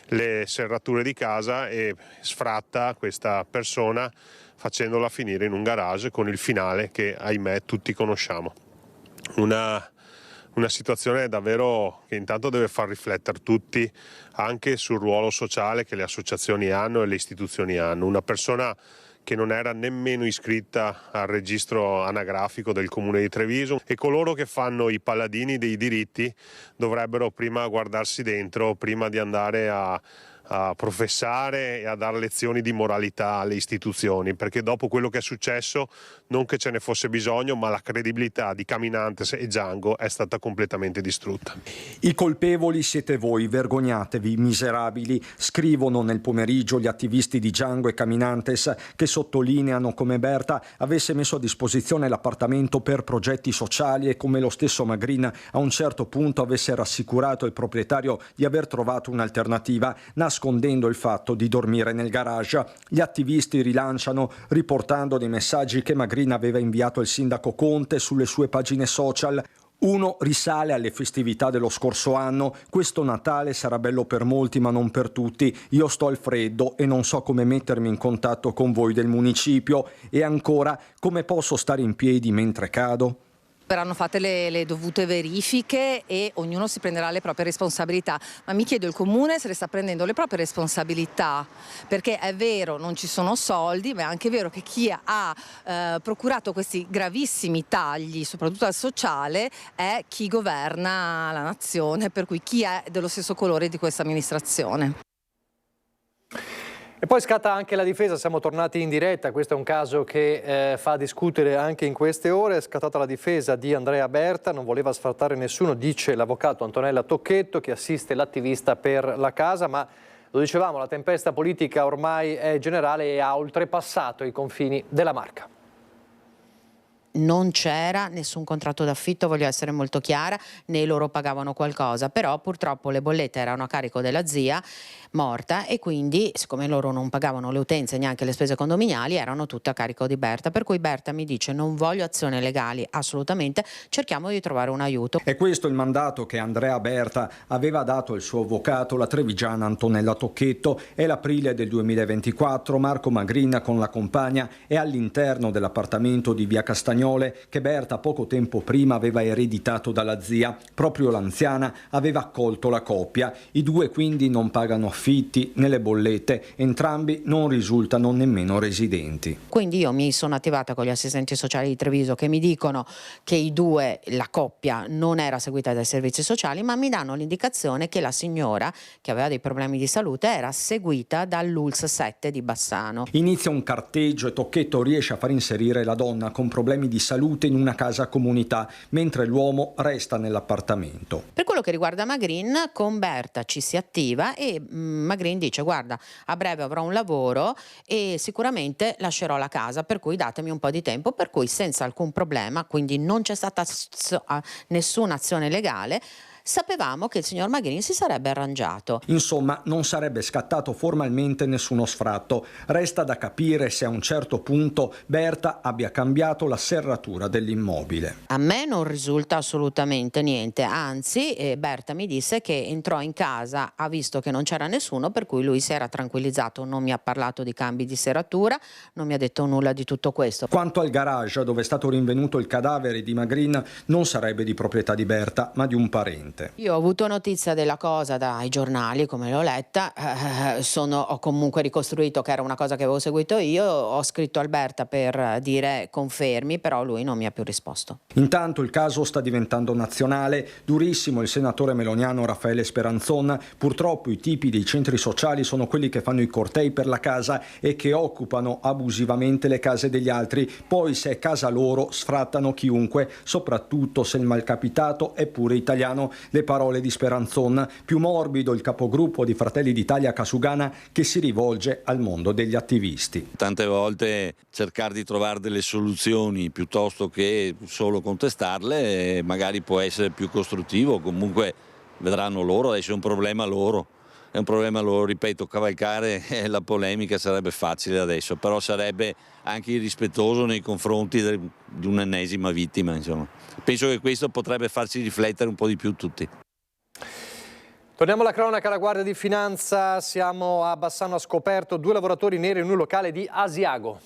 le serrature di casa e sfratta questa persona facendola finire in un garage con il finale che ahimè tutti conosciamo. Una situazione davvero che intanto deve far riflettere tutti anche sul ruolo sociale che le associazioni hanno e le istituzioni hanno. Una persona che non era nemmeno iscritta al registro anagrafico del comune di Treviso, e coloro che fanno i paladini dei diritti dovrebbero prima guardarsi dentro, prima di andare a professare e a dare lezioni di moralità alle istituzioni, perché dopo quello che è successo, non che ce ne fosse bisogno, ma la credibilità di Caminantes e Django è stata completamente distrutta. I colpevoli siete voi, vergognatevi, miserabili, scrivono nel pomeriggio gli attivisti di Django e Caminantes, che sottolineano come Berta avesse messo a disposizione l'appartamento per progetti sociali e come lo stesso Magrin a un certo punto avesse rassicurato il proprietario di aver trovato un'alternativa, nascondendo il fatto di dormire nel garage. Gli attivisti rilanciano riportando dei messaggi che Magrin aveva inviato al sindaco Conte sulle sue pagine social. Uno risale alle festività dello scorso anno: questo Natale sarà bello per molti ma non per tutti, io sto al freddo e non so come mettermi in contatto con voi del municipio. E ancora, come posso stare in piedi mentre cado? Verranno fatte le dovute verifiche e ognuno si prenderà le proprie responsabilità, ma mi chiedo il comune se le sta prendendo le proprie responsabilità, perché è vero non ci sono soldi, ma è anche vero che chi ha procurato questi gravissimi tagli, soprattutto al sociale, è chi governa la nazione, per cui chi è dello stesso colore di questa amministrazione. E poi scatta anche la difesa, siamo tornati in diretta, questo è un caso che fa discutere anche in queste ore. È scattata la difesa di Andrea Berta, non voleva sfrattare nessuno, dice l'avvocato Antonella Tocchetto che assiste l'attivista per la casa, ma lo dicevamo, la tempesta politica ormai è generale e ha oltrepassato i confini della Marca. non c'era nessun contratto d'affitto, voglio essere molto chiara, né loro pagavano qualcosa, però purtroppo le bollette erano a carico della zia morta e quindi siccome loro non pagavano le utenze neanche le spese condominiali erano tutte a carico di Berta, per cui Berta mi dice non voglio azioni legali assolutamente, cerchiamo di trovare un aiuto. È questo il mandato che Andrea Berta aveva dato al suo avvocato, la trevigiana Antonella Tocchetto. È l'aprile del 2024, Marco Magrin con la compagna è all'interno dell'appartamento di via Castagnole che Berta poco tempo prima aveva ereditato dalla zia. Proprio l'anziana aveva accolto la coppia. I due quindi non pagano affitti né le bollette, entrambi non risultano nemmeno residenti. Quindi io mi sono attivata con gli assistenti sociali di Treviso che mi dicono che i due, la coppia, non era seguita dai servizi sociali, ma mi danno l'indicazione che la signora, che aveva dei problemi di salute, era seguita dall'ULSS 7 di Bassano. Inizia un carteggio e Tocchetto riesce a far inserire la donna con problemi di salute in una casa comunità, mentre l'uomo resta nell'appartamento. Per quello che riguarda Magrin, con Berta ci si attiva e Magrin dice guarda, a breve avrò un lavoro e sicuramente lascerò la casa, per cui datemi un po' di tempo, per cui senza alcun problema, quindi non c'è stata nessuna azione legale. Sapevamo che il signor Magrin si sarebbe arrangiato. Insomma, non sarebbe scattato formalmente nessuno sfratto. Resta da capire se a un certo punto Berta abbia cambiato la serratura dell'immobile. A me non risulta assolutamente niente, anzi Berta mi disse che entrò in casa, ha visto che non c'era nessuno, per cui lui si era tranquillizzato, non mi ha parlato di cambi di serratura, non mi ha detto nulla di tutto questo. Quanto al garage dove è stato rinvenuto il cadavere di Magrin, non sarebbe di proprietà di Berta, ma di un parente. Io ho avuto notizia della cosa dai giornali, come l'ho letta, ho comunque ricostruito che era una cosa che avevo seguito io, ho scritto a Berta per dire confermi, però lui non mi ha più risposto. Intanto il caso sta diventando nazionale, durissimo il senatore meloniano Raffaele Speranzon. Purtroppo i tipi dei centri sociali sono quelli che fanno i cortei per la casa e che occupano abusivamente le case degli altri, poi se è casa loro sfrattano chiunque, soprattutto se il malcapitato è pure italiano. Le parole di Speranzon, più morbido il capogruppo di Fratelli d'Italia Casugana che si rivolge al mondo degli attivisti. Tante volte cercare di trovare delle soluzioni piuttosto che solo contestarle magari può essere più costruttivo, comunque vedranno loro, adesso è un problema loro. È un problema loro, ripeto, cavalcare la polemica sarebbe facile adesso, però sarebbe anche irrispettoso nei confronti di un'ennesima vittima, insomma. Penso che questo potrebbe farci riflettere un po' di più tutti. Torniamo alla cronaca, alla Guardia di Finanza, siamo a Bassano, ha scoperto 2 lavoratori neri in un locale di Asiago.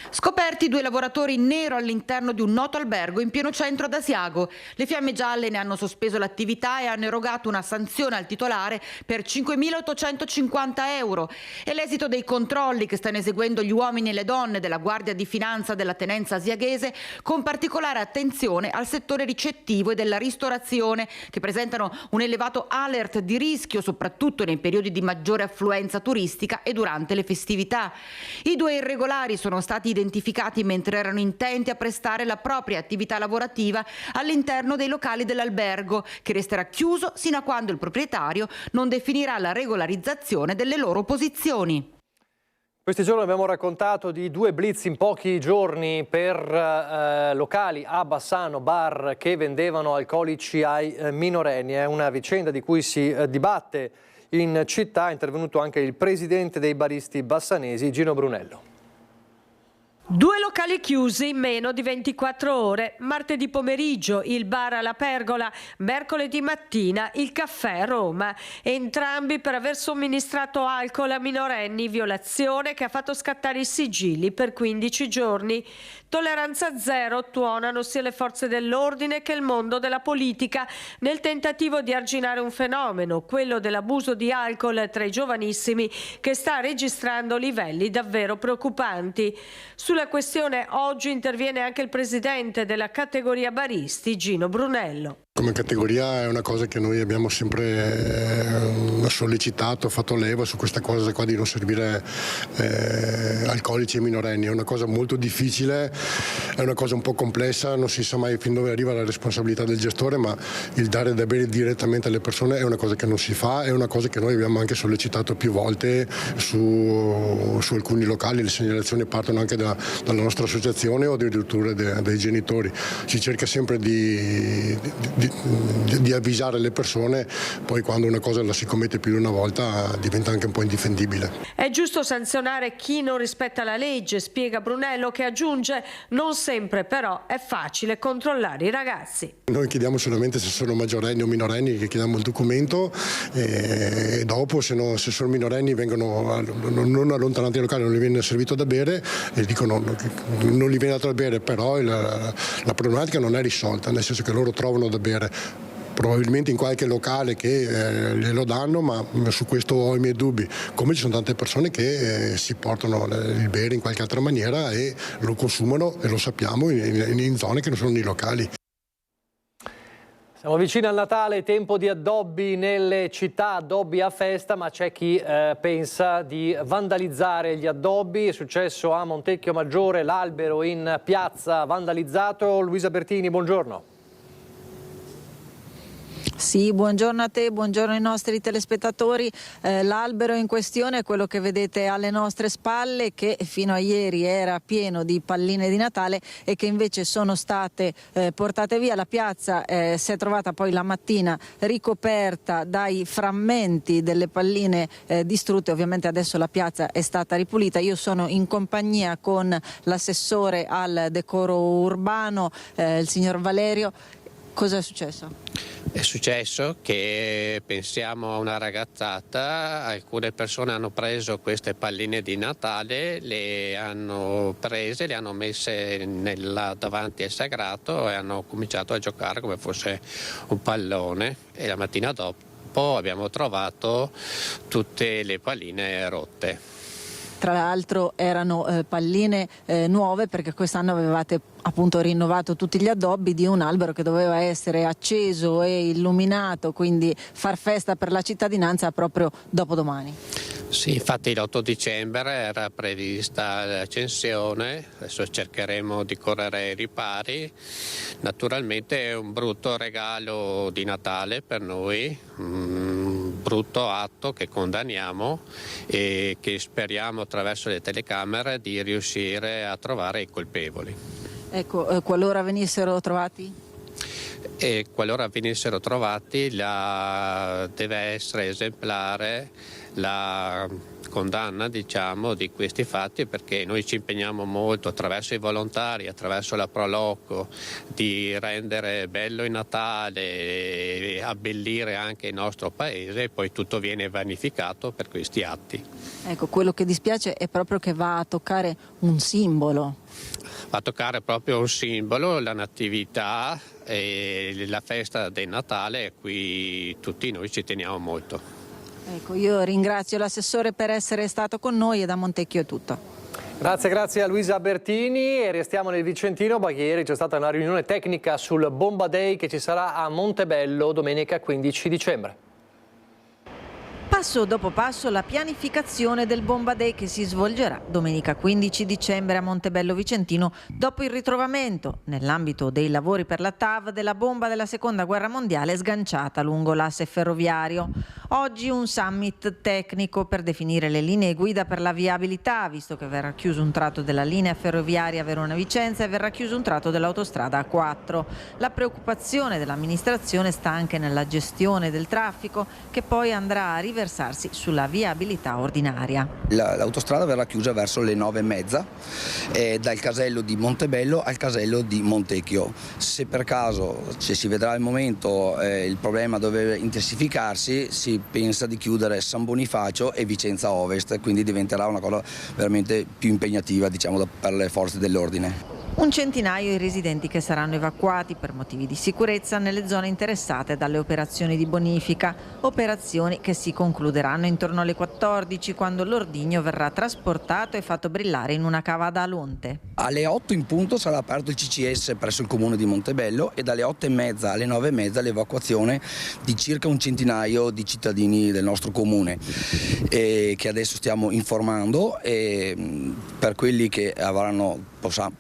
Scoperti 2 lavoratori in nero all'interno di un noto albergo in pieno centro ad Asiago. Le Fiamme Gialle ne hanno sospeso l'attività e hanno erogato una sanzione al titolare per 5.850 euro. È l'esito dei controlli che stanno eseguendo gli uomini e le donne della Guardia di Finanza della Tenenza asiaghese, con particolare attenzione al settore ricettivo e della ristorazione, che presentano un elevato alert di rischio, soprattutto nei periodi di maggiore affluenza turistica e durante le festività. I 2 irregolari sono stati identificati mentre erano intenti a prestare la propria attività lavorativa all'interno dei locali dell'albergo, che resterà chiuso sino a quando il proprietario non definirà la regolarizzazione delle loro posizioni. Questi giorni abbiamo raccontato di 2 blitz in pochi giorni per locali a Bassano, bar che vendevano alcolici ai minorenni. È una vicenda di cui si dibatte in città, è intervenuto anche il presidente dei baristi bassanesi, Gino Brunello. 2 locali chiusi in meno di 24 ore, martedì pomeriggio il bar alla Pergola, mercoledì mattina il caffè a Roma, entrambi per aver somministrato alcol a minorenni, violazione che ha fatto scattare i sigilli per 15 giorni. Tolleranza zero tuonano sia le forze dell'ordine che il mondo della politica nel tentativo di arginare un fenomeno, quello dell'abuso di alcol tra i giovanissimi, che sta registrando livelli davvero preoccupanti. Sulla questione oggi interviene anche il presidente della categoria baristi, Gino Brunello. Come categoria è una cosa che noi abbiamo sempre sollecitato, fatto leva su questa cosa qua di non servire alcolici ai minorenni. È una cosa molto difficile, è una cosa un po' complessa, non si sa mai fin dove arriva la responsabilità del gestore, ma il dare da bere direttamente alle persone è una cosa che non si fa, è una cosa che noi abbiamo anche sollecitato più volte su alcuni locali. Le segnalazioni partono anche dalla nostra associazione o addirittura dai genitori. Si cerca sempre di avvisare le persone, poi quando una cosa la si commette più di una volta diventa anche un po' indifendibile. È giusto sanzionare chi non rispetta la legge, spiega Brunello, che aggiunge: non sempre però è facile controllare i ragazzi. Noi chiediamo solamente se sono maggiorenni o minorenni, che chiediamo il documento, e dopo se sono minorenni vengono non allontanati dai locali, non gli viene servito da bere, e dicono non gli viene dato da bere, però la problematica non è risolta, nel senso che loro trovano da bere probabilmente in qualche locale che glielo danno, ma su questo ho i miei dubbi, come ci sono tante persone che si portano il bere in qualche altra maniera e lo consumano, e lo sappiamo, in zone che non sono nei locali. Siamo vicini al Natale, tempo di addobbi nelle città, addobbi a festa, ma c'è chi pensa di vandalizzare gli addobbi. È successo a Montecchio Maggiore, l'albero in piazza vandalizzato. Luisa Bertini, buongiorno. Sì, buongiorno a te, buongiorno ai nostri telespettatori. L'albero in questione è quello che vedete alle nostre spalle, che fino a ieri era pieno di palline di Natale e che invece sono state portate via. La piazza si è trovata poi la mattina ricoperta dai frammenti delle palline distrutte. Ovviamente adesso la piazza è stata ripulita. Io sono in compagnia con l'assessore al decoro urbano, il signor Valerio. Cosa è successo? È successo che pensiamo a una ragazzata, alcune persone hanno preso queste palline di Natale, le hanno prese, le hanno messe davanti al sagrato e hanno cominciato a giocare come fosse un pallone, e la mattina dopo abbiamo trovato tutte le palline rotte. Tra l'altro erano palline nuove, perché quest'anno avevate appunto rinnovato tutti gli addobbi di un albero che doveva essere acceso e illuminato, quindi far festa per la cittadinanza proprio dopodomani. Sì, infatti l'8 dicembre era prevista l'accensione, adesso cercheremo di correre ai ripari. Naturalmente è un brutto regalo di Natale per noi, un brutto atto che condanniamo e che speriamo attraverso le telecamere di riuscire a trovare i colpevoli. Ecco, qualora venissero trovati? E qualora venissero trovati deve essere esemplare la condanna, diciamo, di questi fatti, perché noi ci impegniamo molto attraverso i volontari, attraverso la Proloco, di rendere bello il Natale e abbellire anche il nostro paese, e poi tutto viene vanificato per questi atti. Ecco, quello che dispiace è proprio che va a toccare un simbolo. Va a toccare proprio un simbolo, la natività e la festa del Natale, a cui tutti noi ci teniamo molto. Ecco, io ringrazio l'assessore per essere stato con noi, e da Montecchio è tutto. Grazie a Luisa Bertini, e restiamo nel Vicentino, perché ieri c'è stata una riunione tecnica sul Bomba Day che ci sarà a Montebello domenica 15 dicembre. Passo dopo passo la pianificazione del Bomba Day, che si svolgerà domenica 15 dicembre a Montebello Vicentino, dopo il ritrovamento, nell'ambito dei lavori per la TAV, della bomba della Seconda Guerra Mondiale sganciata lungo l'asse ferroviario. Oggi un summit tecnico per definire le linee guida per la viabilità, visto che verrà chiuso un tratto della linea ferroviaria Verona-Vicenza e verrà chiuso un tratto dell'autostrada A4. La preoccupazione dell'amministrazione sta anche nella gestione del traffico, che poi andrà a riversarsi sulla viabilità ordinaria. L'autostrada verrà chiusa verso le 9:30 dal casello di Montebello al casello di Montecchio. Se per caso, se si vedrà al momento il problema doveva intensificarsi, si pensa di chiudere San Bonifacio e Vicenza Ovest, quindi diventerà una cosa veramente più impegnativa, diciamo, per le forze dell'ordine. Un centinaio i residenti che saranno evacuati per motivi di sicurezza nelle zone interessate dalle operazioni di bonifica, operazioni che si concluderanno intorno alle 14 quando l'ordigno verrà trasportato e fatto brillare in una cava ad Alonte. Alle 8 in punto sarà aperto il CCS presso il comune di Montebello e dalle 8:30 alle 9:30 l'evacuazione di circa un centinaio di cittadini del nostro comune che adesso stiamo informando, e per quelli che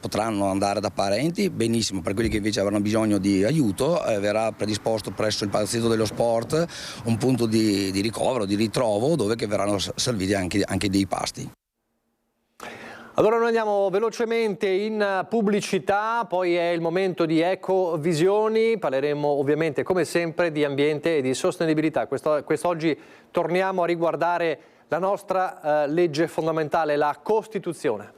potranno andare da parenti, benissimo. Per quelli che invece avranno bisogno di aiuto verrà predisposto presso il palazzetto dello sport un punto di ricovero, di ritrovo, dove che verranno serviti anche dei pasti. Allora noi andiamo velocemente in pubblicità, poi è il momento di Ecovisioni, parleremo ovviamente come sempre di ambiente e di sostenibilità. Quest'oggi torniamo a riguardare la nostra legge fondamentale, la Costituzione.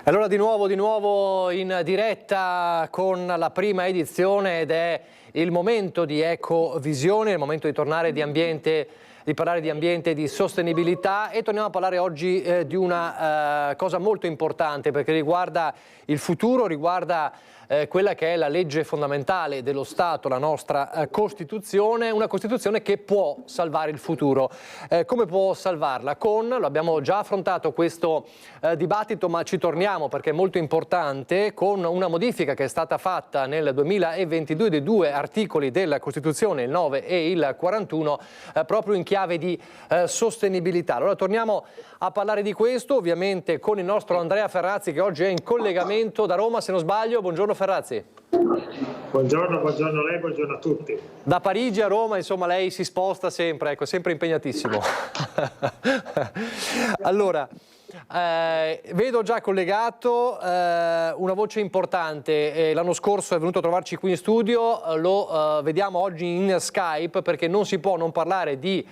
Allora di nuovo in diretta con la prima edizione, ed è il momento di Ecovisione, il momento di tornare di ambiente, di parlare di ambiente e di sostenibilità, e torniamo a parlare oggi di una cosa molto importante perché riguarda il futuro, riguarda quella che è la legge fondamentale dello Stato, la nostra Costituzione, una Costituzione che può salvare il futuro. Come può salvarla? Lo abbiamo già affrontato questo dibattito, ma ci torniamo perché è molto importante, con una modifica che è stata fatta nel 2022 dei 2 articoli della Costituzione, il 9 e il 41, proprio in chiave di sostenibilità. Allora torniamo a parlare di questo, ovviamente con il nostro Andrea Ferrazzi, che oggi è in collegamento da Roma, se non sbaglio. Buongiorno Ferrazzi. Buongiorno a lei, buongiorno a tutti. Da Parigi a Roma, insomma, lei si sposta sempre, ecco, sempre impegnatissimo. Allora, vedo già collegato una voce importante. L'anno scorso è venuto a trovarci qui in studio, lo vediamo oggi in Skype perché non si può non parlare di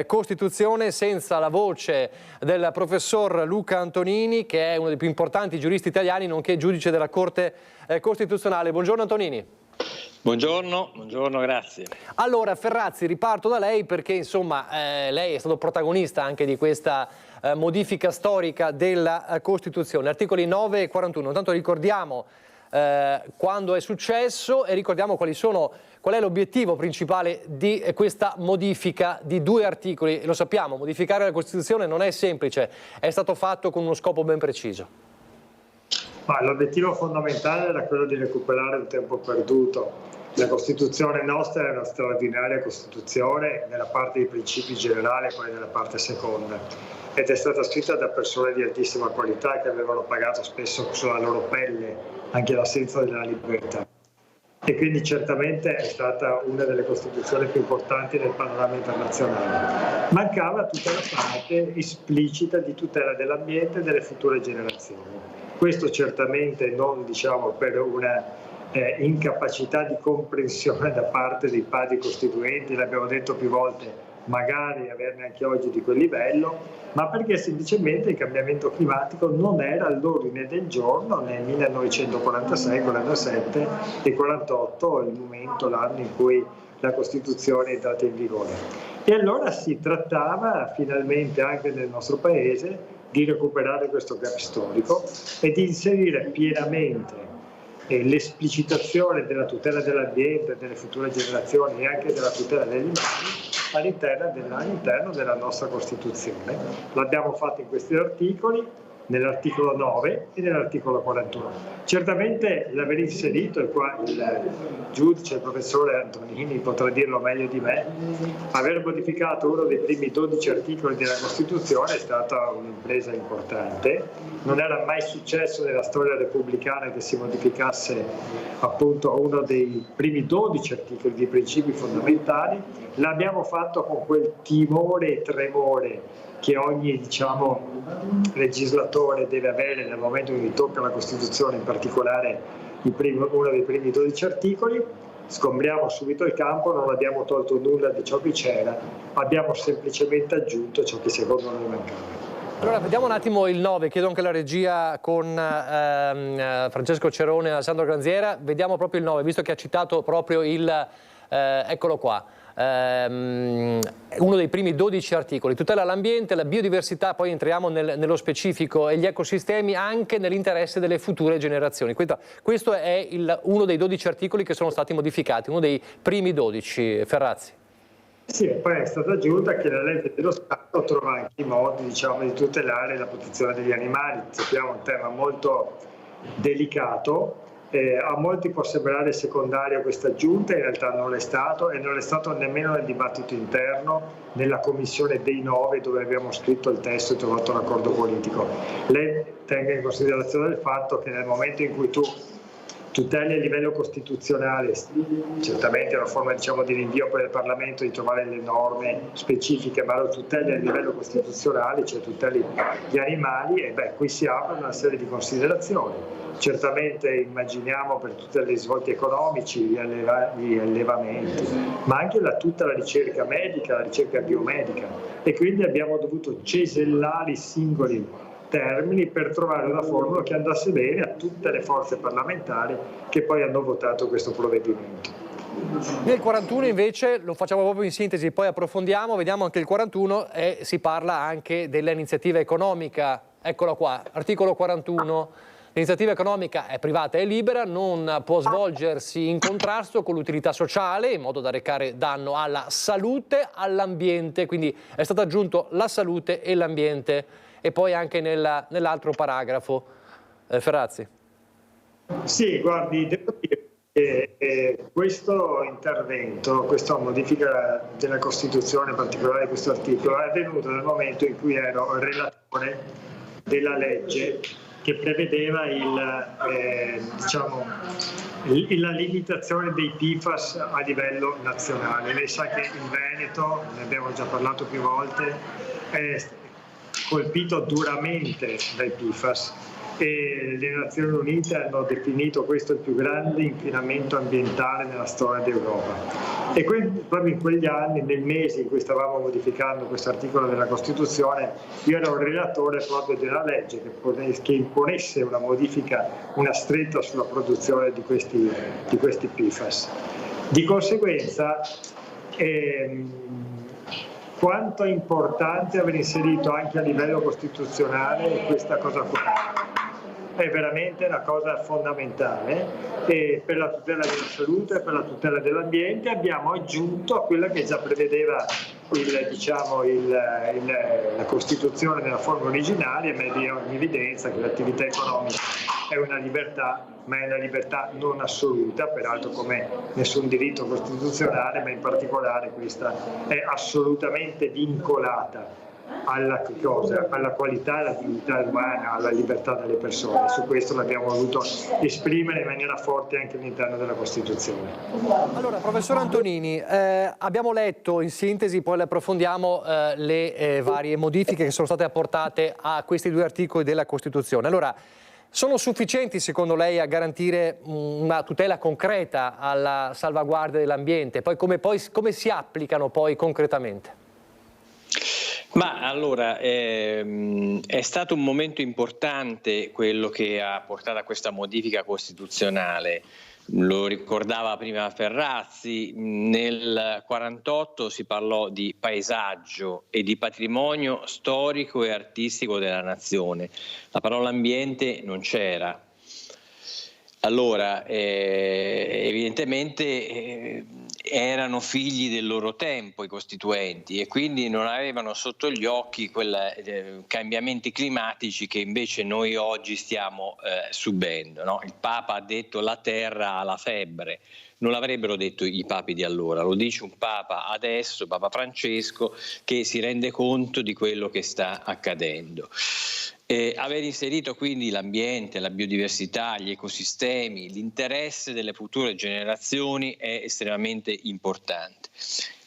Costituzione senza la voce del professor Luca Antonini, che è uno dei più importanti giuristi italiani, nonché giudice della Corte Costituzionale. Buongiorno Antonini. Buongiorno, grazie. Allora Ferrazzi, riparto da lei perché insomma lei è stato protagonista anche di questa modifica storica della Costituzione, articoli 9 e 41. Intanto ricordiamo quando è successo e ricordiamo qual è l'obiettivo principale di questa modifica di 2 articoli. Lo sappiamo, modificare la Costituzione non è semplice, è stato fatto con uno scopo ben preciso. L'obiettivo fondamentale era quello di recuperare il tempo perduto. La Costituzione nostra è una straordinaria Costituzione nella parte dei principi generali e poi nella parte seconda, ed è stata scritta da persone di altissima qualità che avevano pagato spesso sulla loro pelle anche l'assenza della libertà, e quindi certamente è stata una delle Costituzioni più importanti nel panorama internazionale. Mancava tutta la parte esplicita di tutela dell'ambiente e delle future generazioni. Questo certamente non per una incapacità di comprensione da parte dei padri costituenti, l'abbiamo detto più volte, magari averne anche oggi di quel livello, ma perché semplicemente il cambiamento climatico non era all'ordine del giorno nel 1946, 47 e 48, il momento, l'anno in cui la Costituzione è entrata in vigore. E allora si trattava finalmente anche nel nostro Paese di recuperare questo gap storico e di inserire pienamente l'esplicitazione della tutela dell'ambiente, delle future generazioni e anche della tutela degli umani all'interno della nostra Costituzione. L'abbiamo fatto in questi articoli, nell'articolo 9 e nell'articolo 41. Certamente l'aver inserito, e qua il giudice, il professore Antonini potrà dirlo meglio di me, aver modificato uno dei primi 12 articoli della Costituzione è stata un'impresa importante. Non era mai successo nella storia repubblicana che si modificasse appunto uno dei primi 12 articoli di principi fondamentali. L'abbiamo fatto con quel timore e tremore che ogni legislatore deve avere nel momento in cui tocca la Costituzione, in particolare uno dei primi 12 articoli, sgombriamo subito il campo, non abbiamo tolto nulla di ciò che c'era, abbiamo semplicemente aggiunto ciò che secondo noi mancava. Allora, vediamo un attimo il 9, chiedo anche la regia con Francesco Cerone e Alessandro Granziera, vediamo proprio il 9, visto che ha citato proprio eccolo qua, uno dei primi 12 articoli, tutela l'ambiente, la biodiversità, poi entriamo nello specifico, e gli ecosistemi anche nell'interesse delle future generazioni. Questo è uno dei 12 articoli che sono stati modificati, uno dei primi 12, Ferrazzi. Sì, e poi è stata aggiunta che la legge dello Stato trova anche i modi, diciamo, di tutelare la protezione degli animali. Sappiamo un tema molto delicato, a molti può sembrare secondaria questa aggiunta, in realtà non è stato, e non è stato nemmeno nel dibattito interno, nella commissione dei 9 dove abbiamo scritto il testo e trovato un accordo politico. Lei tenga in considerazione il fatto che nel momento in cui tu tuteli a livello costituzionale, certamente è una forma, diciamo, di rinvio per il Parlamento di trovare le norme specifiche, ma lo tuteli a livello costituzionale, cioè tuteli gli animali, e qui si apre una serie di considerazioni. Certamente immaginiamo per tutti gli svolti economici, gli allevamenti, ma anche tutta la ricerca medica, la ricerca biomedica, e quindi abbiamo dovuto cesellare i singoli termini per trovare una formula che andasse bene a tutte le forze parlamentari che poi hanno votato questo provvedimento. Nel 41 invece, lo facciamo proprio in sintesi, poi approfondiamo, vediamo anche il 41 e si parla anche dell'iniziativa economica, eccolo qua, articolo 41. L'iniziativa economica è privata e libera, non può svolgersi in contrasto con l'utilità sociale in modo da recare danno alla salute, all'ambiente, quindi è stato aggiunto la salute e l'ambiente, e poi anche nell'altro paragrafo. Ferrazzi. Sì, guardi, devo dire che questo intervento, questa modifica della Costituzione, in particolare questo articolo, è avvenuto nel momento in cui ero il relatore della legge che prevedeva la limitazione dei PFAS a livello nazionale. Lei sa che il Veneto, ne abbiamo già parlato più volte, è colpito duramente dai PFAS, e le Nazioni Unite hanno definito questo il più grande inquinamento ambientale nella storia d'Europa. E proprio in quegli anni, nel mese in cui stavamo modificando questo articolo della Costituzione, io ero il relatore proprio della legge che imponesse una modifica, una stretta sulla produzione di questi PFAS. Di conseguenza, quanto è importante aver inserito anche a livello costituzionale questa cosa qua. È veramente una cosa fondamentale, e per la tutela della salute e per la tutela dell'ambiente abbiamo aggiunto a quella che già prevedeva la Costituzione nella forma originaria, ma è di ogni evidenza che l'attività economica è una libertà, ma è una libertà non assoluta, peraltro come nessun diritto costituzionale, ma in particolare questa è assolutamente vincolata alla qualità e alla dignità umana, alla libertà delle persone. Su questo l'abbiamo voluto esprimere in maniera forte anche all'interno della Costituzione. Allora, professor Antonini, abbiamo letto in sintesi, poi le approfondiamo, le varie modifiche che sono state apportate a questi due articoli della Costituzione. Allora, sono sufficienti secondo lei a garantire una tutela concreta alla salvaguardia dell'ambiente? Poi come si applicano poi concretamente? Ma allora, è stato un momento importante quello che ha portato a questa modifica costituzionale. Lo ricordava prima Ferrazzi, nel 1948 si parlò di paesaggio e di patrimonio storico e artistico della nazione. La parola ambiente non c'era. Allora, evidentemente erano figli del loro tempo i costituenti, e quindi non avevano sotto gli occhi quei cambiamenti climatici che invece noi oggi stiamo subendo, no? Il Papa ha detto la terra ha la febbre. Non l'avrebbero detto i papi di allora, lo dice un Papa adesso, Papa Francesco, che si rende conto di quello che sta accadendo. Aver inserito quindi l'ambiente, la biodiversità, gli ecosistemi, l'interesse delle future generazioni è estremamente importante.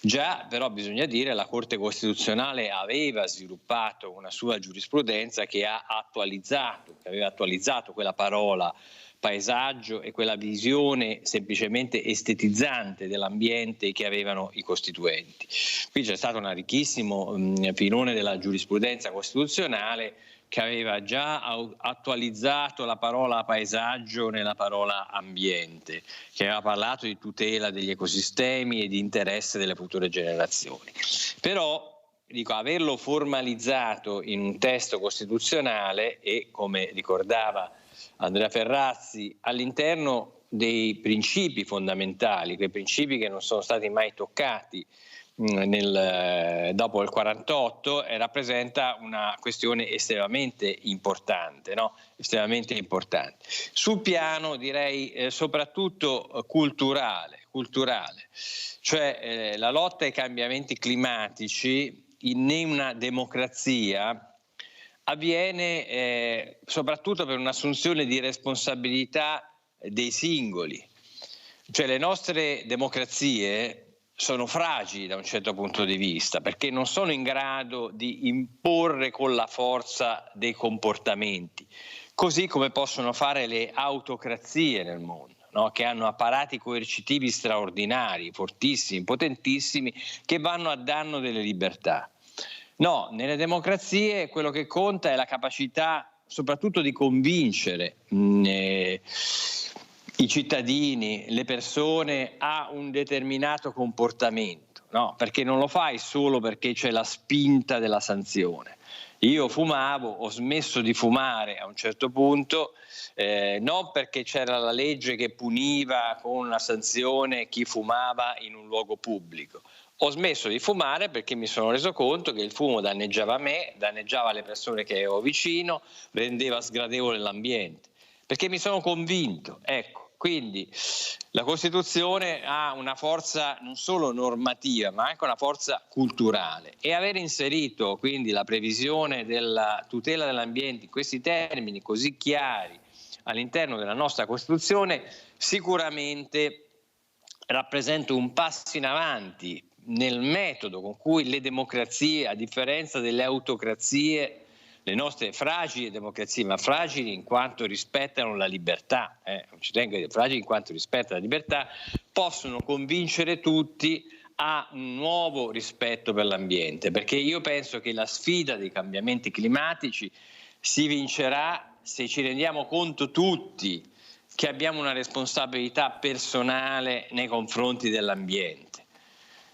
Già però bisogna dire la Corte Costituzionale aveva sviluppato una sua giurisprudenza che aveva attualizzato quella parola paesaggio e quella visione semplicemente estetizzante dell'ambiente che avevano i costituenti. Qui c'è stato un ricchissimo filone della giurisprudenza costituzionale che aveva già attualizzato la parola paesaggio nella parola ambiente, che aveva parlato di tutela degli ecosistemi e di interesse delle future generazioni. Però averlo formalizzato in un testo costituzionale e, come ricordava Andrea Ferrazzi, all'interno dei principi fondamentali, quei principi che non sono stati mai toccati dopo il 48, rappresenta una questione estremamente importante, no? Estremamente importante. Sul piano direi soprattutto culturale, cioè la lotta ai cambiamenti climatici in una democrazia avviene soprattutto per un'assunzione di responsabilità dei singoli, cioè le nostre democrazie sono fragili da un certo punto di vista perché non sono in grado di imporre con la forza dei comportamenti, così come possono fare le autocrazie nel mondo, no? Che hanno apparati coercitivi straordinari, fortissimi, potentissimi, che vanno a danno delle libertà. No, nelle democrazie quello che conta è la capacità soprattutto di convincere i cittadini, le persone a un determinato comportamento, no? Perché non lo fai solo perché c'è la spinta della sanzione. Io fumavo, ho smesso di fumare a un certo punto, non perché c'era la legge che puniva con una sanzione chi fumava in un luogo pubblico. Ho smesso di fumare perché mi sono reso conto che il fumo danneggiava me, danneggiava le persone che avevo vicino, rendeva sgradevole l'ambiente. Perché mi sono convinto, ecco. Quindi la Costituzione ha una forza non solo normativa ma anche una forza culturale e aver inserito quindi la previsione della tutela dell'ambiente in questi termini così chiari all'interno della nostra Costituzione sicuramente rappresenta un passo in avanti nel metodo con cui le democrazie, a differenza delle autocrazie, le nostre fragili democrazie, ma fragili in quanto rispettano la libertà, ci tengo a dire, fragili in quanto rispettano la libertà, possono convincere tutti a un nuovo rispetto per l'ambiente, perché io penso che la sfida dei cambiamenti climatici si vincerà se ci rendiamo conto tutti che abbiamo una responsabilità personale nei confronti dell'ambiente.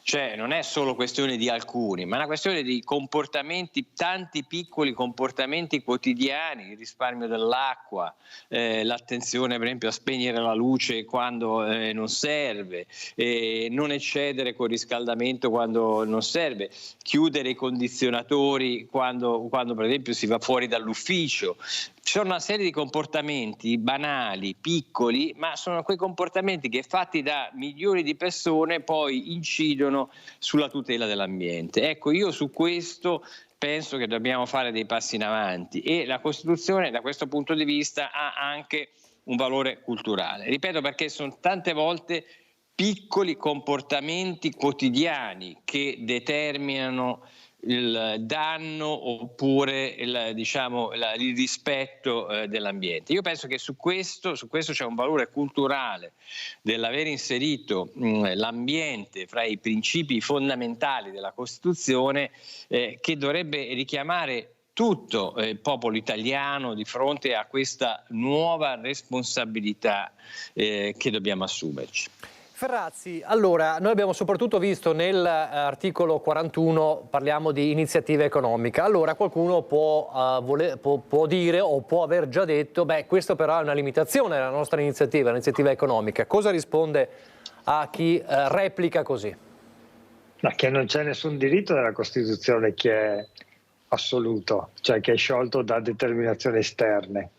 Cioè non è solo questione di alcuni, ma è una questione di comportamenti, tanti piccoli comportamenti quotidiani, il risparmio dell'acqua, l'attenzione per esempio a spegnere la luce quando non serve, non eccedere col riscaldamento quando non serve, chiudere i condizionatori quando per esempio si va fuori dall'ufficio. Ci sono una serie di comportamenti banali, piccoli, ma sono quei comportamenti che fatti da milioni di persone poi incidono sulla tutela dell'ambiente. Ecco, io su questo penso che dobbiamo fare dei passi in avanti e la Costituzione da questo punto di vista ha anche un valore culturale. Ripeto, perché sono tante volte piccoli comportamenti quotidiani che determinano il danno oppure il rispetto dell'ambiente. Io penso che su questo c'è un valore culturale dell'aver inserito l'ambiente fra i principi fondamentali della Costituzione che dovrebbe richiamare tutto il popolo italiano di fronte a questa nuova responsabilità che dobbiamo assumerci. Ferrazzi, allora, noi abbiamo soprattutto visto nell'articolo 41, parliamo di iniziativa economica, allora qualcuno può dire o può aver già detto, beh, questo però è una limitazione della nostra iniziativa, l'iniziativa economica. Cosa risponde a chi replica così? Ma che non c'è nessun diritto nella Costituzione che è assoluto, cioè che è sciolto da determinazioni esterne.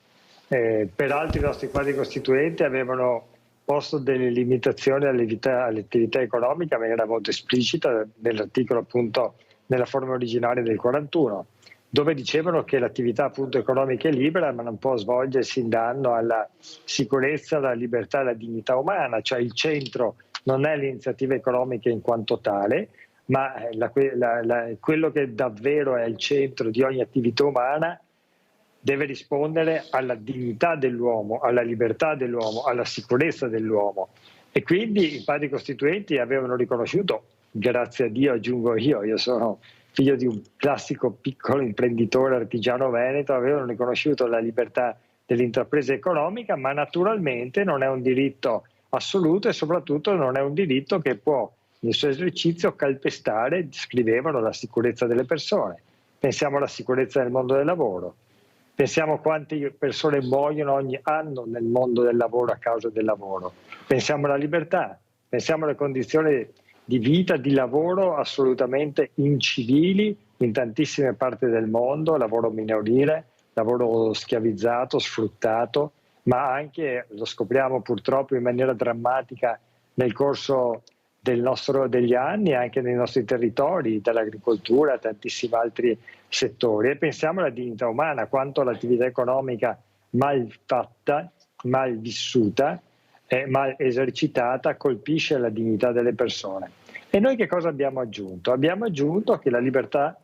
Peraltro i nostri padri costituenti avevano posto delle limitazioni all'attività economica in maniera molto esplicita nell'articolo appunto nella forma originaria del 41 dove dicevano che l'attività appunto economica è libera, ma non può svolgersi in danno alla sicurezza, alla libertà e alla dignità umana, cioè il centro non è l'iniziativa economica in quanto tale, ma quello che davvero è il centro di ogni attività umana deve rispondere alla dignità dell'uomo, alla libertà dell'uomo, alla sicurezza dell'uomo. E quindi i padri costituenti avevano riconosciuto, grazie a Dio aggiungo io sono figlio di un classico piccolo imprenditore artigiano veneto, avevano riconosciuto la libertà dell'intrapresa economica, ma naturalmente non è un diritto assoluto e soprattutto non è un diritto che può nel suo esercizio calpestare, scrivevano, la sicurezza delle persone. Pensiamo alla sicurezza nel mondo del lavoro, pensiamo a quante persone muoiono ogni anno nel mondo del lavoro a causa del lavoro, pensiamo alla libertà, pensiamo alle condizioni di vita, di lavoro assolutamente incivili in tantissime parti del mondo, lavoro minorile, lavoro schiavizzato, sfruttato, ma anche, lo scopriamo purtroppo in maniera drammatica nel corso degli anni, anche nei nostri territori, dall'agricoltura a tantissimi altri settori. E pensiamo alla dignità umana, quanto l'attività economica mal fatta, mal vissuta, mal esercitata colpisce la dignità delle persone. E noi che cosa abbiamo aggiunto? Abbiamo aggiunto che la libertà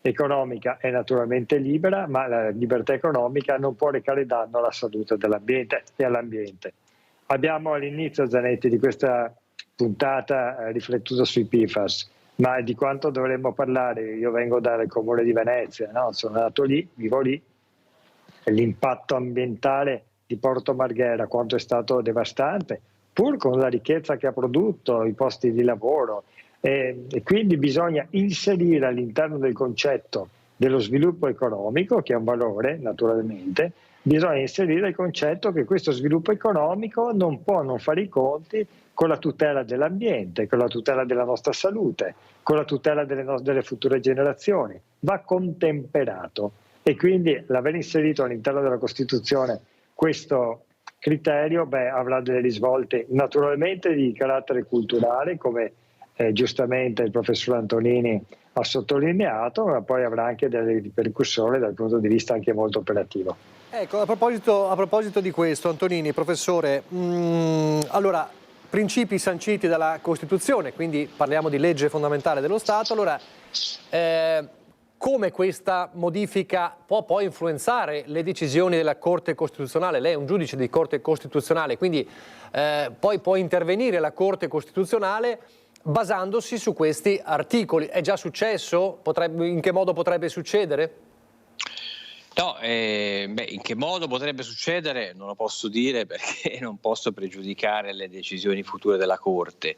economica è naturalmente libera, ma la libertà economica non può recare danno alla salute dell'ambiente e all'ambiente. Abbiamo all'inizio, Zanetti, di questa puntata riflettuto sui PFAS, ma di quanto dovremmo parlare? Io vengo dal comune di Venezia, no? Sono nato lì, vivo lì, l'impatto ambientale di Porto Marghera quanto è stato devastante, pur con la ricchezza che ha prodotto, i posti di lavoro, e quindi bisogna inserire all'interno del concetto dello sviluppo economico, che è un valore naturalmente, bisogna inserire il concetto che questo sviluppo economico non può non fare i conti con la tutela dell'ambiente, con la tutela della nostra salute, con la tutela delle future generazioni, va contemperato. E quindi l'aver inserito all'interno della Costituzione questo criterio avrà delle risvolte naturalmente di carattere culturale, come giustamente il professor Antonini ha sottolineato, ma poi avrà anche delle ripercussioni dal punto di vista anche molto operativo. Ecco, a proposito di questo, Antonini, professore, allora, principi sanciti dalla Costituzione, quindi parliamo di legge fondamentale dello Stato, allora come questa modifica può poi influenzare le decisioni della Corte Costituzionale? Lei è un giudice di Corte Costituzionale, quindi poi può intervenire la Corte Costituzionale basandosi su questi articoli. È già successo? In che modo potrebbe succedere? No, in che modo potrebbe succedere non lo posso dire, perché non posso pregiudicare le decisioni future della Corte.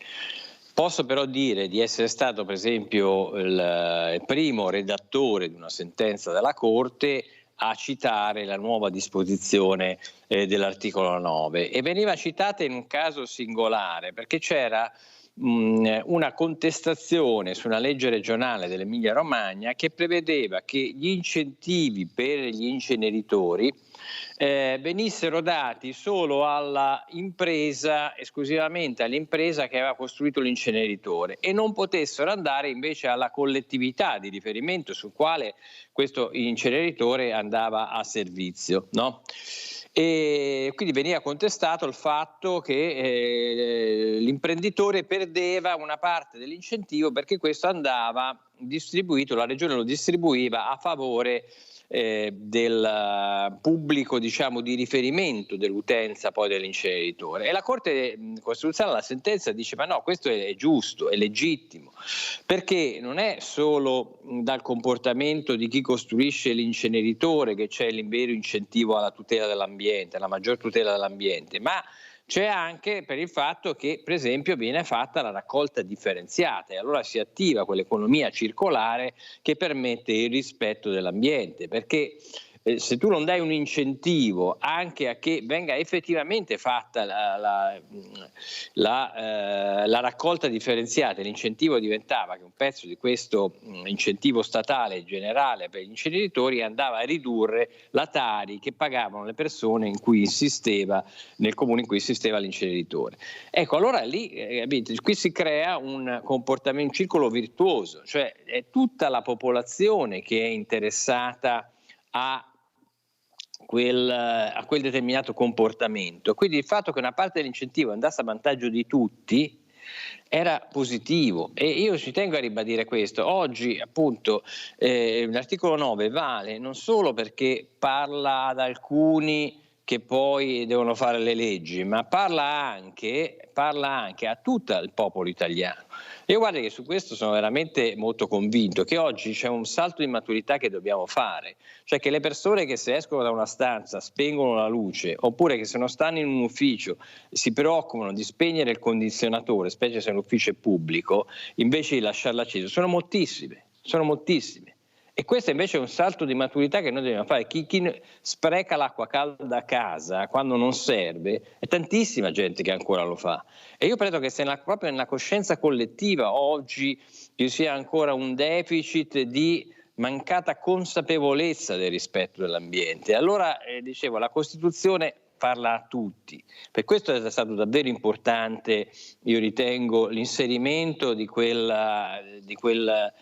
Posso però dire di essere stato, per esempio, il primo redattore di una sentenza della Corte a citare la nuova disposizione dell'articolo 9, e veniva citata in un caso singolare, perché c'era una contestazione su una legge regionale dell'Emilia Romagna che prevedeva che gli incentivi per gli inceneritori venissero dati solo alla impresa, esclusivamente all'impresa che aveva costruito l'inceneritore, e non potessero andare invece alla collettività di riferimento su quale questo inceneritore andava a servizio, no? E quindi veniva contestato il fatto che l'imprenditore perdeva una parte dell'incentivo perché questo andava distribuito, la regione lo distribuiva a favore del pubblico, diciamo, di riferimento dell'utenza poi dell'inceneritore. E la Corte Costituzionale, la sentenza dice: ma no, questo è giusto, è legittimo, perché non è solo dal comportamento di chi costruisce l'inceneritore che c'è il vero incentivo alla tutela dell'ambiente, alla maggior tutela dell'ambiente, ma c'è anche per il fatto che, per esempio, viene fatta la raccolta differenziata, e allora si attiva quell'economia circolare che permette il rispetto dell'ambiente, perché se tu non dai un incentivo anche a che venga effettivamente fatta la raccolta differenziata, l'incentivo diventava che un pezzo di questo incentivo statale generale per gli inceneritori andava a ridurre la Tari che pagavano le persone in cui insisteva, nel comune in cui insisteva l'inceneritore. Ecco, allora lì qui si crea un comportamento, un circolo virtuoso, cioè è tutta la popolazione che è interessata a quel determinato comportamento. Quindi il fatto che una parte dell'incentivo andasse a vantaggio di tutti era positivo, e io ci tengo a ribadire questo. Oggi appunto l'articolo 9 vale non solo perché parla ad alcuni che poi devono fare le leggi, ma parla anche a tutto il popolo italiano. Io guardo che su questo sono veramente molto convinto, che oggi c'è un salto di maturità che dobbiamo fare, cioè che le persone che se escono da una stanza spengono la luce, oppure che se non stanno in un ufficio si preoccupano di spegnere il condizionatore, specie se l'ufficio è pubblico, invece di lasciarlo acceso, sono moltissime. E questo invece è un salto di maturità che noi dobbiamo fare. Chi spreca l'acqua calda a casa quando non serve, è tantissima gente che ancora lo fa. E io credo che se proprio nella coscienza collettiva oggi ci sia ancora un deficit di mancata consapevolezza del rispetto dell'ambiente. Allora, dicevo, la Costituzione parla a tutti. Per questo è stato davvero importante, io ritengo, l'inserimento di quel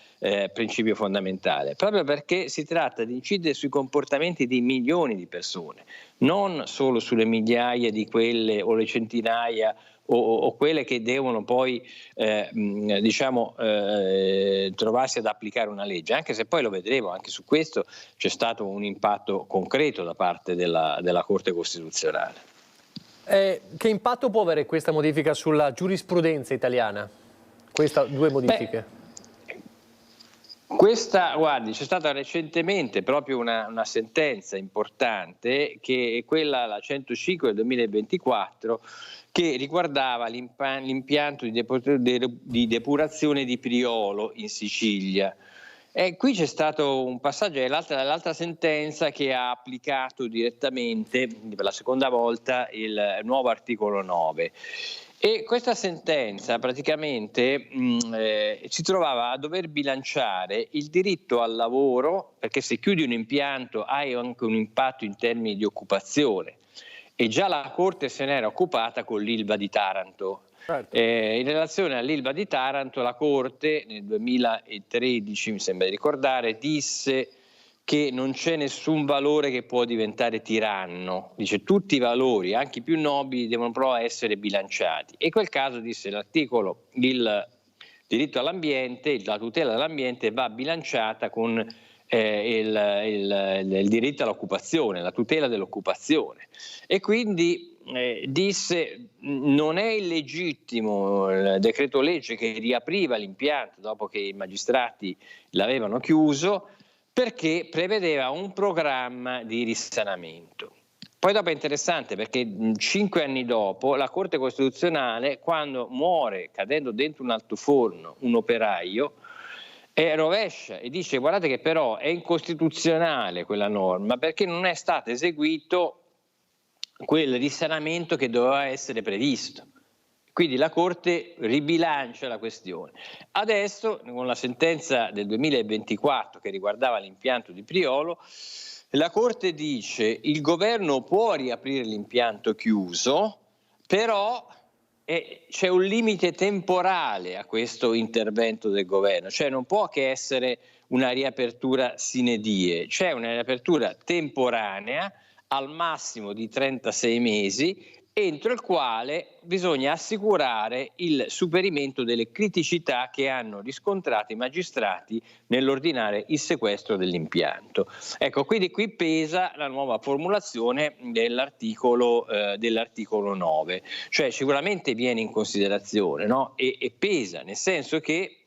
principio fondamentale, proprio perché si tratta di incidere sui comportamenti di milioni di persone, non solo sulle migliaia di quelle o le centinaia o quelle che devono poi trovarsi ad applicare una legge, anche se poi lo vedremo, anche su questo c'è stato un impatto concreto da parte della Corte Costituzionale. Che impatto può avere questa modifica sulla giurisprudenza italiana? Due modifiche? Guardi, c'è stata recentemente proprio una sentenza importante, che è quella, la 105 del 2024, che riguardava l'impianto di depurazione di Priolo in Sicilia. E qui c'è stato un passaggio, è l'altra sentenza che ha applicato direttamente per la seconda volta il nuovo articolo 9. E questa sentenza praticamente si trovava a dover bilanciare il diritto al lavoro, perché se chiudi un impianto hai anche un impatto in termini di occupazione, e già la Corte se n'era occupata con l'Ilva di Taranto. Certo. In relazione all'Ilva di Taranto la Corte nel 2013, mi sembra di ricordare, disse che non c'è nessun valore che può diventare tiranno, dice tutti i valori, anche i più nobili, devono però essere bilanciati, e in quel caso disse l'articolo, il diritto all'ambiente, la tutela dell'ambiente va bilanciata con il diritto all'occupazione, la tutela dell'occupazione, e quindi disse non è illegittimo il decreto legge che riapriva l'impianto dopo che i magistrati l'avevano chiuso, perché prevedeva un programma di risanamento. Poi dopo è interessante perché 5 anni dopo la Corte Costituzionale, quando muore cadendo dentro un altoforno un operaio, rovescia e dice guardate che però è incostituzionale quella norma perché non è stato eseguito quel risanamento che doveva essere previsto. Quindi la Corte ribilancia la questione. Adesso, con la sentenza del 2024 che riguardava l'impianto di Priolo, la Corte dice il governo può riaprire l'impianto chiuso, però c'è un limite temporale a questo intervento del governo, cioè non può che essere una riapertura sine die, c'è una riapertura temporanea al massimo di 36 mesi, entro il quale bisogna assicurare il superamento delle criticità che hanno riscontrato i magistrati nell'ordinare il sequestro dell'impianto. Ecco, quindi qui pesa la nuova formulazione dell'articolo 9, cioè sicuramente viene in considerazione, no? E pesa, nel senso che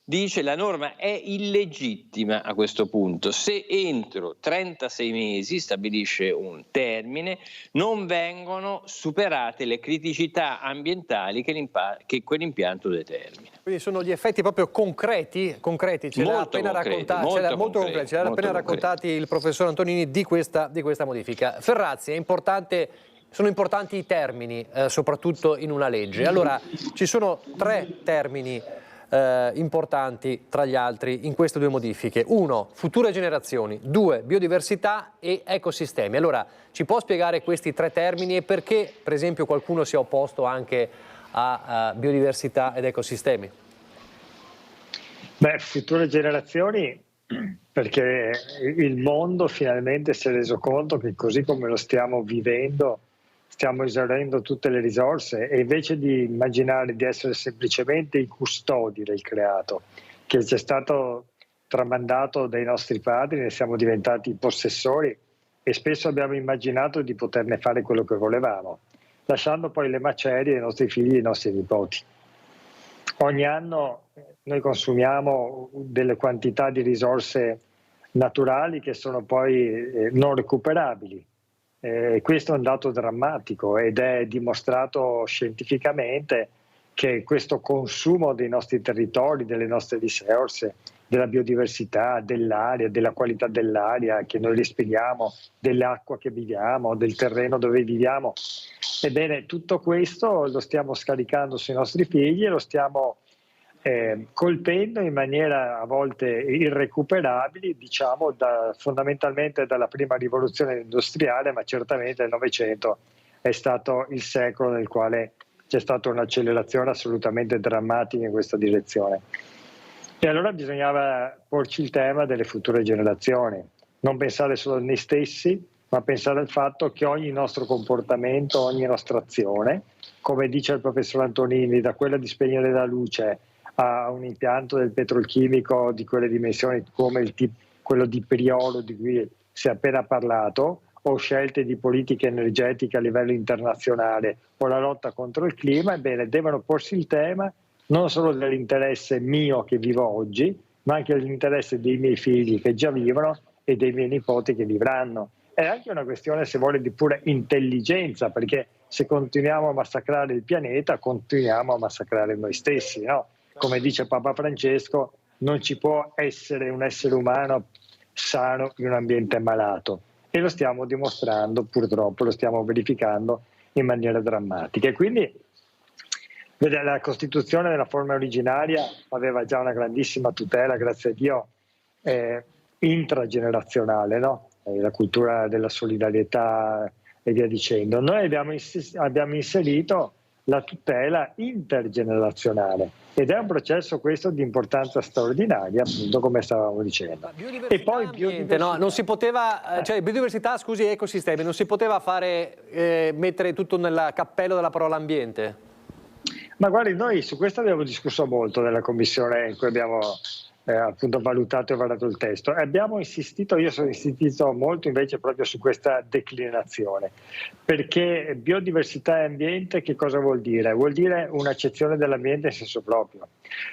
dice la norma è illegittima a questo punto se entro 36 mesi, stabilisce un termine, non vengono superate le criticità ambientali che quell'impianto determina. Quindi sono gli effetti proprio concreti, ce l'ha appena raccontati il professor Antonini di questa modifica. Ferrazzi, sono importanti i termini, soprattutto in una legge. Allora, ci sono 3 termini importanti tra gli altri in queste 2 modifiche. 1, future generazioni, 2, biodiversità e ecosistemi. Allora, ci può spiegare questi 3 termini e perché, per esempio, qualcuno si è opposto anche a biodiversità ed ecosistemi? Beh, future generazioni, perché il mondo finalmente si è reso conto che così come lo stiamo vivendo, stiamo esaurendo tutte le risorse e invece di immaginare di essere semplicemente i custodi del creato, che ci è stato tramandato dai nostri padri, ne siamo diventati i possessori e spesso abbiamo immaginato di poterne fare quello che volevamo, lasciando poi le macerie ai nostri figli e ai nostri nipoti. Ogni anno noi consumiamo delle quantità di risorse naturali che sono poi non recuperabili. Questo è un dato drammatico ed è dimostrato scientificamente che questo consumo dei nostri territori, delle nostre risorse, della biodiversità, dell'aria, della qualità dell'aria che noi respiriamo, dell'acqua che viviamo, del terreno dove viviamo, ebbene tutto questo lo stiamo scaricando sui nostri figli e lo stiamo colpendo in maniera a volte irrecuperabili, diciamo fondamentalmente dalla prima rivoluzione industriale, ma certamente il Novecento è stato il secolo nel quale c'è stata un'accelerazione assolutamente drammatica in questa direzione. E allora bisognava porci il tema delle future generazioni, non pensare solo a noi stessi, ma pensare al fatto che ogni nostro comportamento, ogni nostra azione, come dice il professor Antonini, da quella di spegnere la luce a un impianto del petrolchimico di quelle dimensioni come quello di Priolo di cui si è appena parlato, o scelte di politica energetica a livello internazionale o la lotta contro il clima, ebbene devono porsi il tema non solo dell'interesse mio che vivo oggi, ma anche dell'interesse dei miei figli che già vivono e dei miei nipoti che vivranno. È anche una questione, se vuole, di pura intelligenza, perché se continuiamo a massacrare il pianeta, continuiamo a massacrare noi stessi, no? Come dice Papa Francesco, non ci può essere un essere umano sano in un ambiente malato. E lo stiamo dimostrando, purtroppo, lo stiamo verificando in maniera drammatica. E quindi la Costituzione nella forma originaria aveva già una grandissima tutela, grazie a Dio, intragenerazionale, no? La cultura della solidarietà e via dicendo. Noi abbiamo inserito la tutela intergenerazionale ed è un processo questo di importanza straordinaria, appunto, come stavamo dicendo. E poi biodiversità, no? Non si poteva, cioè biodiversità, scusi, e ecosistemi, non si poteva fare, mettere tutto nel cappello della parola ambiente? Ma guardi, noi su questo abbiamo discusso molto nella commissione in cui abbiamo appunto valutato e varato il testo. Abbiamo insistito, io sono insistito molto invece proprio su questa declinazione, perché biodiversità e ambiente che cosa vuol dire? Vuol dire un'accezione dell'ambiente in senso proprio.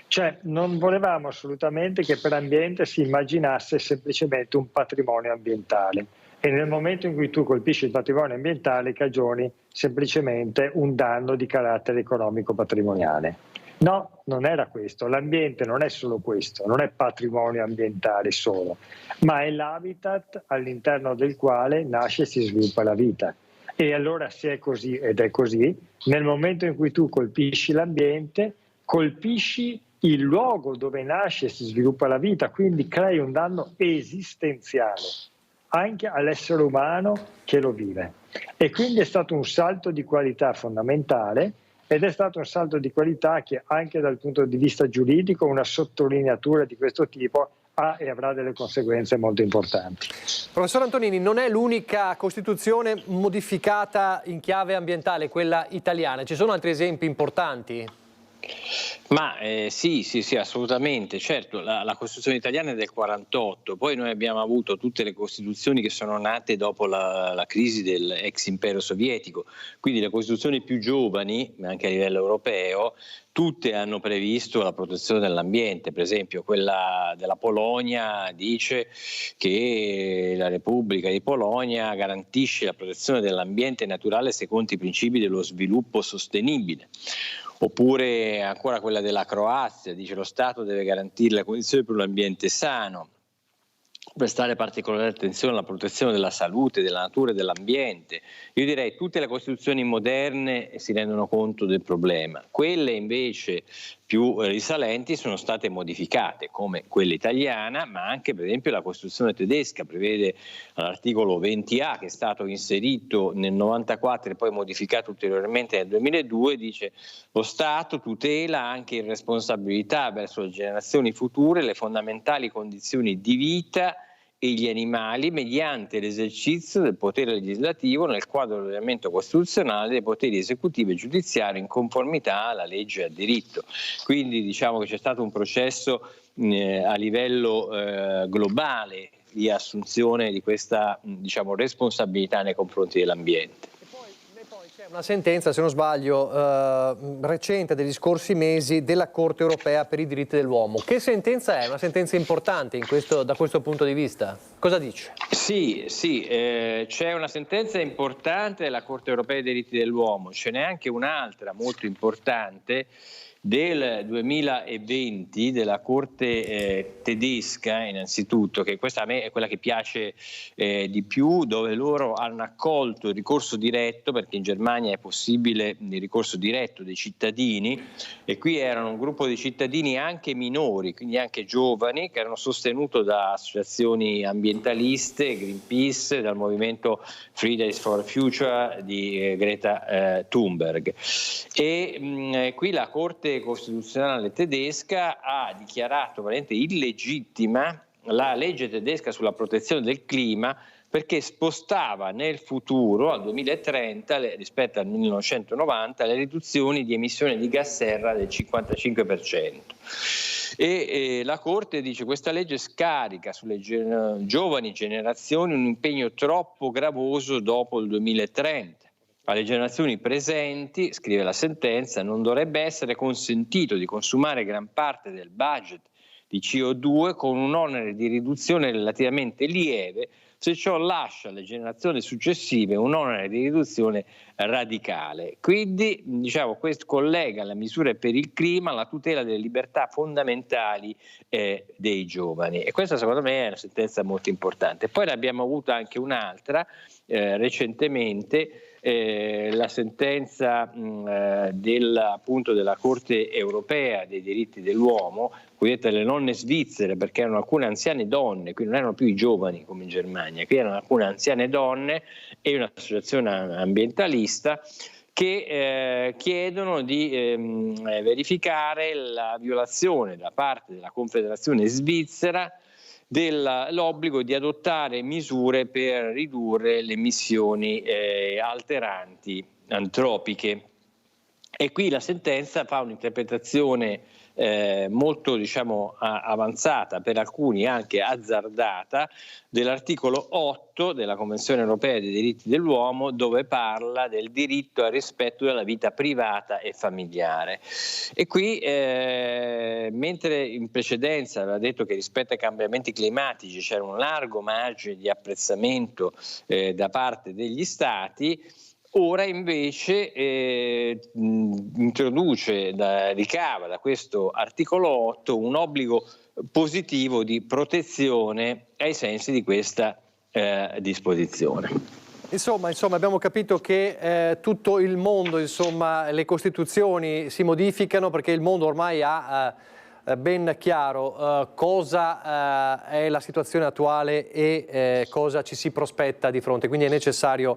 Cioè non volevamo assolutamente che per ambiente si immaginasse semplicemente un patrimonio ambientale e nel momento in cui tu colpisci il patrimonio ambientale cagioni semplicemente un danno di carattere economico patrimoniale. No, non era questo. L'ambiente non è solo questo, non è patrimonio ambientale solo, ma è l'habitat all'interno del quale nasce e si sviluppa la vita. E allora se è così, ed è così, nel momento in cui tu colpisci l'ambiente, colpisci il luogo dove nasce e si sviluppa la vita, quindi crei un danno esistenziale anche all'essere umano che lo vive. E quindi è stato un salto di qualità fondamentale. Ed è stato un salto di qualità che anche dal punto di vista giuridico una sottolineatura di questo tipo ha e avrà delle conseguenze molto importanti. Professor Antonini, non è l'unica Costituzione modificata in chiave ambientale, quella italiana. Ci sono altri esempi importanti? Ma sì, assolutamente. Certo, la Costituzione italiana è del 48, poi noi abbiamo avuto tutte le Costituzioni che sono nate dopo la crisi dell'ex impero sovietico, quindi le Costituzioni più giovani, anche a livello europeo, tutte hanno previsto la protezione dell'ambiente. Per esempio quella della Polonia dice che la Repubblica di Polonia garantisce la protezione dell'ambiente naturale secondo i principi dello sviluppo sostenibile. Oppure ancora quella della Croazia, dice lo Stato deve garantire le condizioni per un ambiente sano, prestare particolare attenzione alla protezione della salute, della natura e dell'ambiente. Io direi tutte le Costituzioni moderne si rendono conto del problema. Quelle invece più risalenti sono state modificate, come quella italiana, ma anche per esempio la Costituzione tedesca prevede all'articolo 20A, che è stato inserito nel 94 e poi modificato ulteriormente nel 2002, dice: lo Stato tutela anche in responsabilità verso le generazioni future le fondamentali condizioni di vita e gli animali mediante l'esercizio del potere legislativo nel quadro dell'ordinamento costituzionale dei poteri esecutivo e giudiziario in conformità alla legge e al diritto. Quindi diciamo che c'è stato un processo a livello globale di assunzione di questa responsabilità nei confronti dell'ambiente. C'è una sentenza, se non sbaglio, recente degli scorsi mesi della Corte Europea per i diritti dell'uomo. Che sentenza è? Una sentenza importante da questo punto di vista? Cosa dice? Sì, c'è una sentenza importante della Corte Europea dei diritti dell'uomo, ce n'è anche un'altra molto importante del 2020 della Corte tedesca, innanzitutto, che questa a me è quella che piace di più, dove loro hanno accolto il ricorso diretto, perché in Germania è possibile il ricorso diretto dei cittadini, e qui erano un gruppo di cittadini anche minori, quindi anche giovani, che erano sostenuto da associazioni ambientaliste, Greenpeace, dal movimento Fridays for Future di Greta Thunberg. E qui la Corte Costituzionale tedesca ha dichiarato veramente illegittima la legge tedesca sulla protezione del clima, perché spostava nel futuro, al 2030, rispetto al 1990, le riduzioni di emissione di gas serra del 55%. E la Corte dice che questa legge scarica sulle giovani generazioni un impegno troppo gravoso dopo il 2030. Alle generazioni presenti, scrive la sentenza, non dovrebbe essere consentito di consumare gran parte del budget di CO2 con un onere di riduzione relativamente lieve, se ciò lascia alle generazioni successive un onere di riduzione radicale. Quindi questo collega le misure per il clima alla tutela delle libertà fondamentali dei giovani, e questa secondo me è una sentenza molto importante. Poi ne abbiamo avuta anche un'altra recentemente, la sentenza della Corte Europea dei diritti dell'uomo, cosiddette le nonne svizzere, perché erano alcune anziane donne, qui non erano più i giovani come in Germania, qui erano alcune anziane donne e un'associazione ambientalista che chiedono di verificare la violazione da parte della Confederazione Svizzera dell'obbligo di adottare misure per ridurre le emissioni alteranti antropiche. E qui la sentenza fa un'interpretazione molto avanzata, per alcuni anche azzardata, dell'articolo 8 della Convenzione Europea dei diritti dell'uomo, dove parla del diritto al rispetto della vita privata e familiare. E qui mentre in precedenza aveva detto che rispetto ai cambiamenti climatici c'era un largo margine di apprezzamento da parte degli Stati, ora invece ricava da questo articolo 8 un obbligo positivo di protezione ai sensi di questa disposizione. Insomma, abbiamo capito che tutto il mondo, le Costituzioni si modificano, perché il mondo ormai ha ben chiaro cosa è la situazione attuale e cosa ci si prospetta di fronte. Quindi è necessario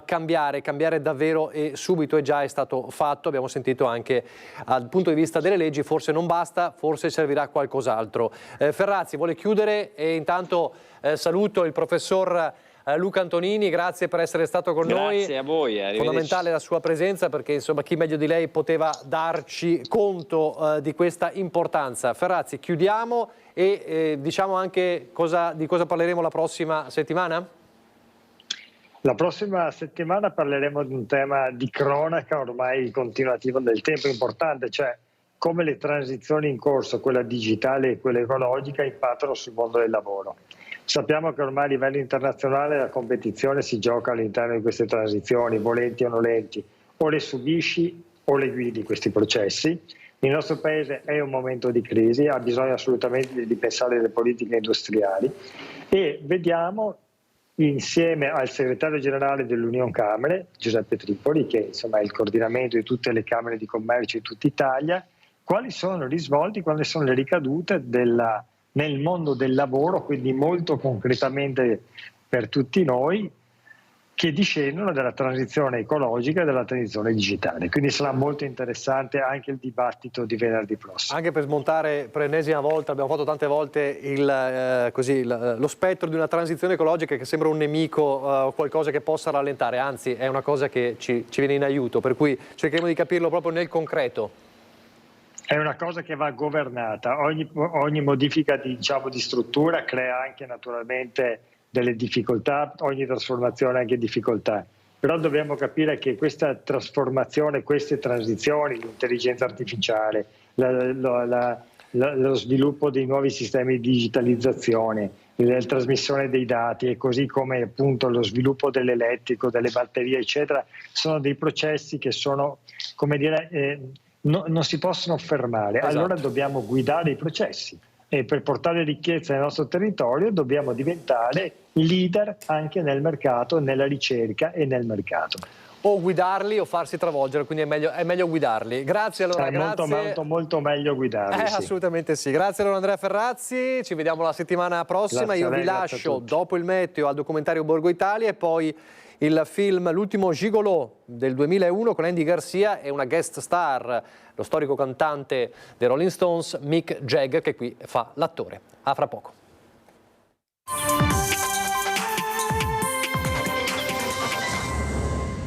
cambiare davvero, e subito, e già è stato fatto. Abbiamo sentito anche dal punto di vista delle leggi, forse non basta, forse servirà qualcos'altro. Ferrazzi vuole chiudere, e intanto saluto il professor Luca Antonini, grazie per essere stato con noi. Grazie a voi, arrivederci. Fondamentale la sua presenza, perché insomma chi meglio di lei poteva darci conto di questa importanza. Ferrazzi, chiudiamo e diciamo anche di cosa parleremo la prossima settimana? La prossima settimana parleremo di un tema di cronaca ormai continuativo nel tempo, importante, cioè come le transizioni in corso, quella digitale e quella ecologica, impattano sul mondo del lavoro. Sappiamo che ormai a livello internazionale la competizione si gioca all'interno di queste transizioni, volenti o nolenti, o le subisci o le guidi questi processi. Il nostro Paese è un momento di crisi, ha bisogno assolutamente di pensare alle politiche industriali e vediamo insieme al segretario generale dell'Union Camere, Giuseppe Tripoli, che insomma è il coordinamento di tutte le Camere di Commercio di tutta Italia, quali sono i risvolti, quali sono le ricadute nel mondo del lavoro, quindi molto concretamente per tutti noi, che discendono dalla transizione ecologica e dalla transizione digitale. Quindi sarà molto interessante anche il dibattito di venerdì prossimo. Anche per smontare per l'ennesima volta, abbiamo fatto tante volte lo spettro di una transizione ecologica che sembra un nemico o qualcosa che possa rallentare, anzi è una cosa che ci viene in aiuto, per cui cercheremo di capirlo proprio nel concreto. È una cosa che va governata, ogni modifica di struttura crea anche naturalmente delle difficoltà, ogni trasformazione ha anche difficoltà, però dobbiamo capire che questa trasformazione, queste transizioni, l'intelligenza artificiale, lo sviluppo dei nuovi sistemi di digitalizzazione, la trasmissione dei dati e così come appunto lo sviluppo dell'elettrico, delle batterie eccetera, sono dei processi che sono, come dire, non si possono fermare. Esatto. Allora dobbiamo guidare i processi e per portare ricchezza nel nostro territorio dobbiamo diventare leader anche nel mercato, nella ricerca e nel mercato. O guidarli o farsi travolgere, quindi è meglio guidarli. Grazie allora, grazie. Molto meglio guidarli. Sì. Assolutamente sì. Grazie allora Andrea Ferrazzi, ci vediamo la settimana prossima. Grazie. Io vi lascio dopo il meteo al documentario Borgo Italia e poi il film L'ultimo gigolò del 2001 con Andy Garcia e una guest star, lo storico cantante dei Rolling Stones Mick Jagger, che qui fa l'attore. A fra poco.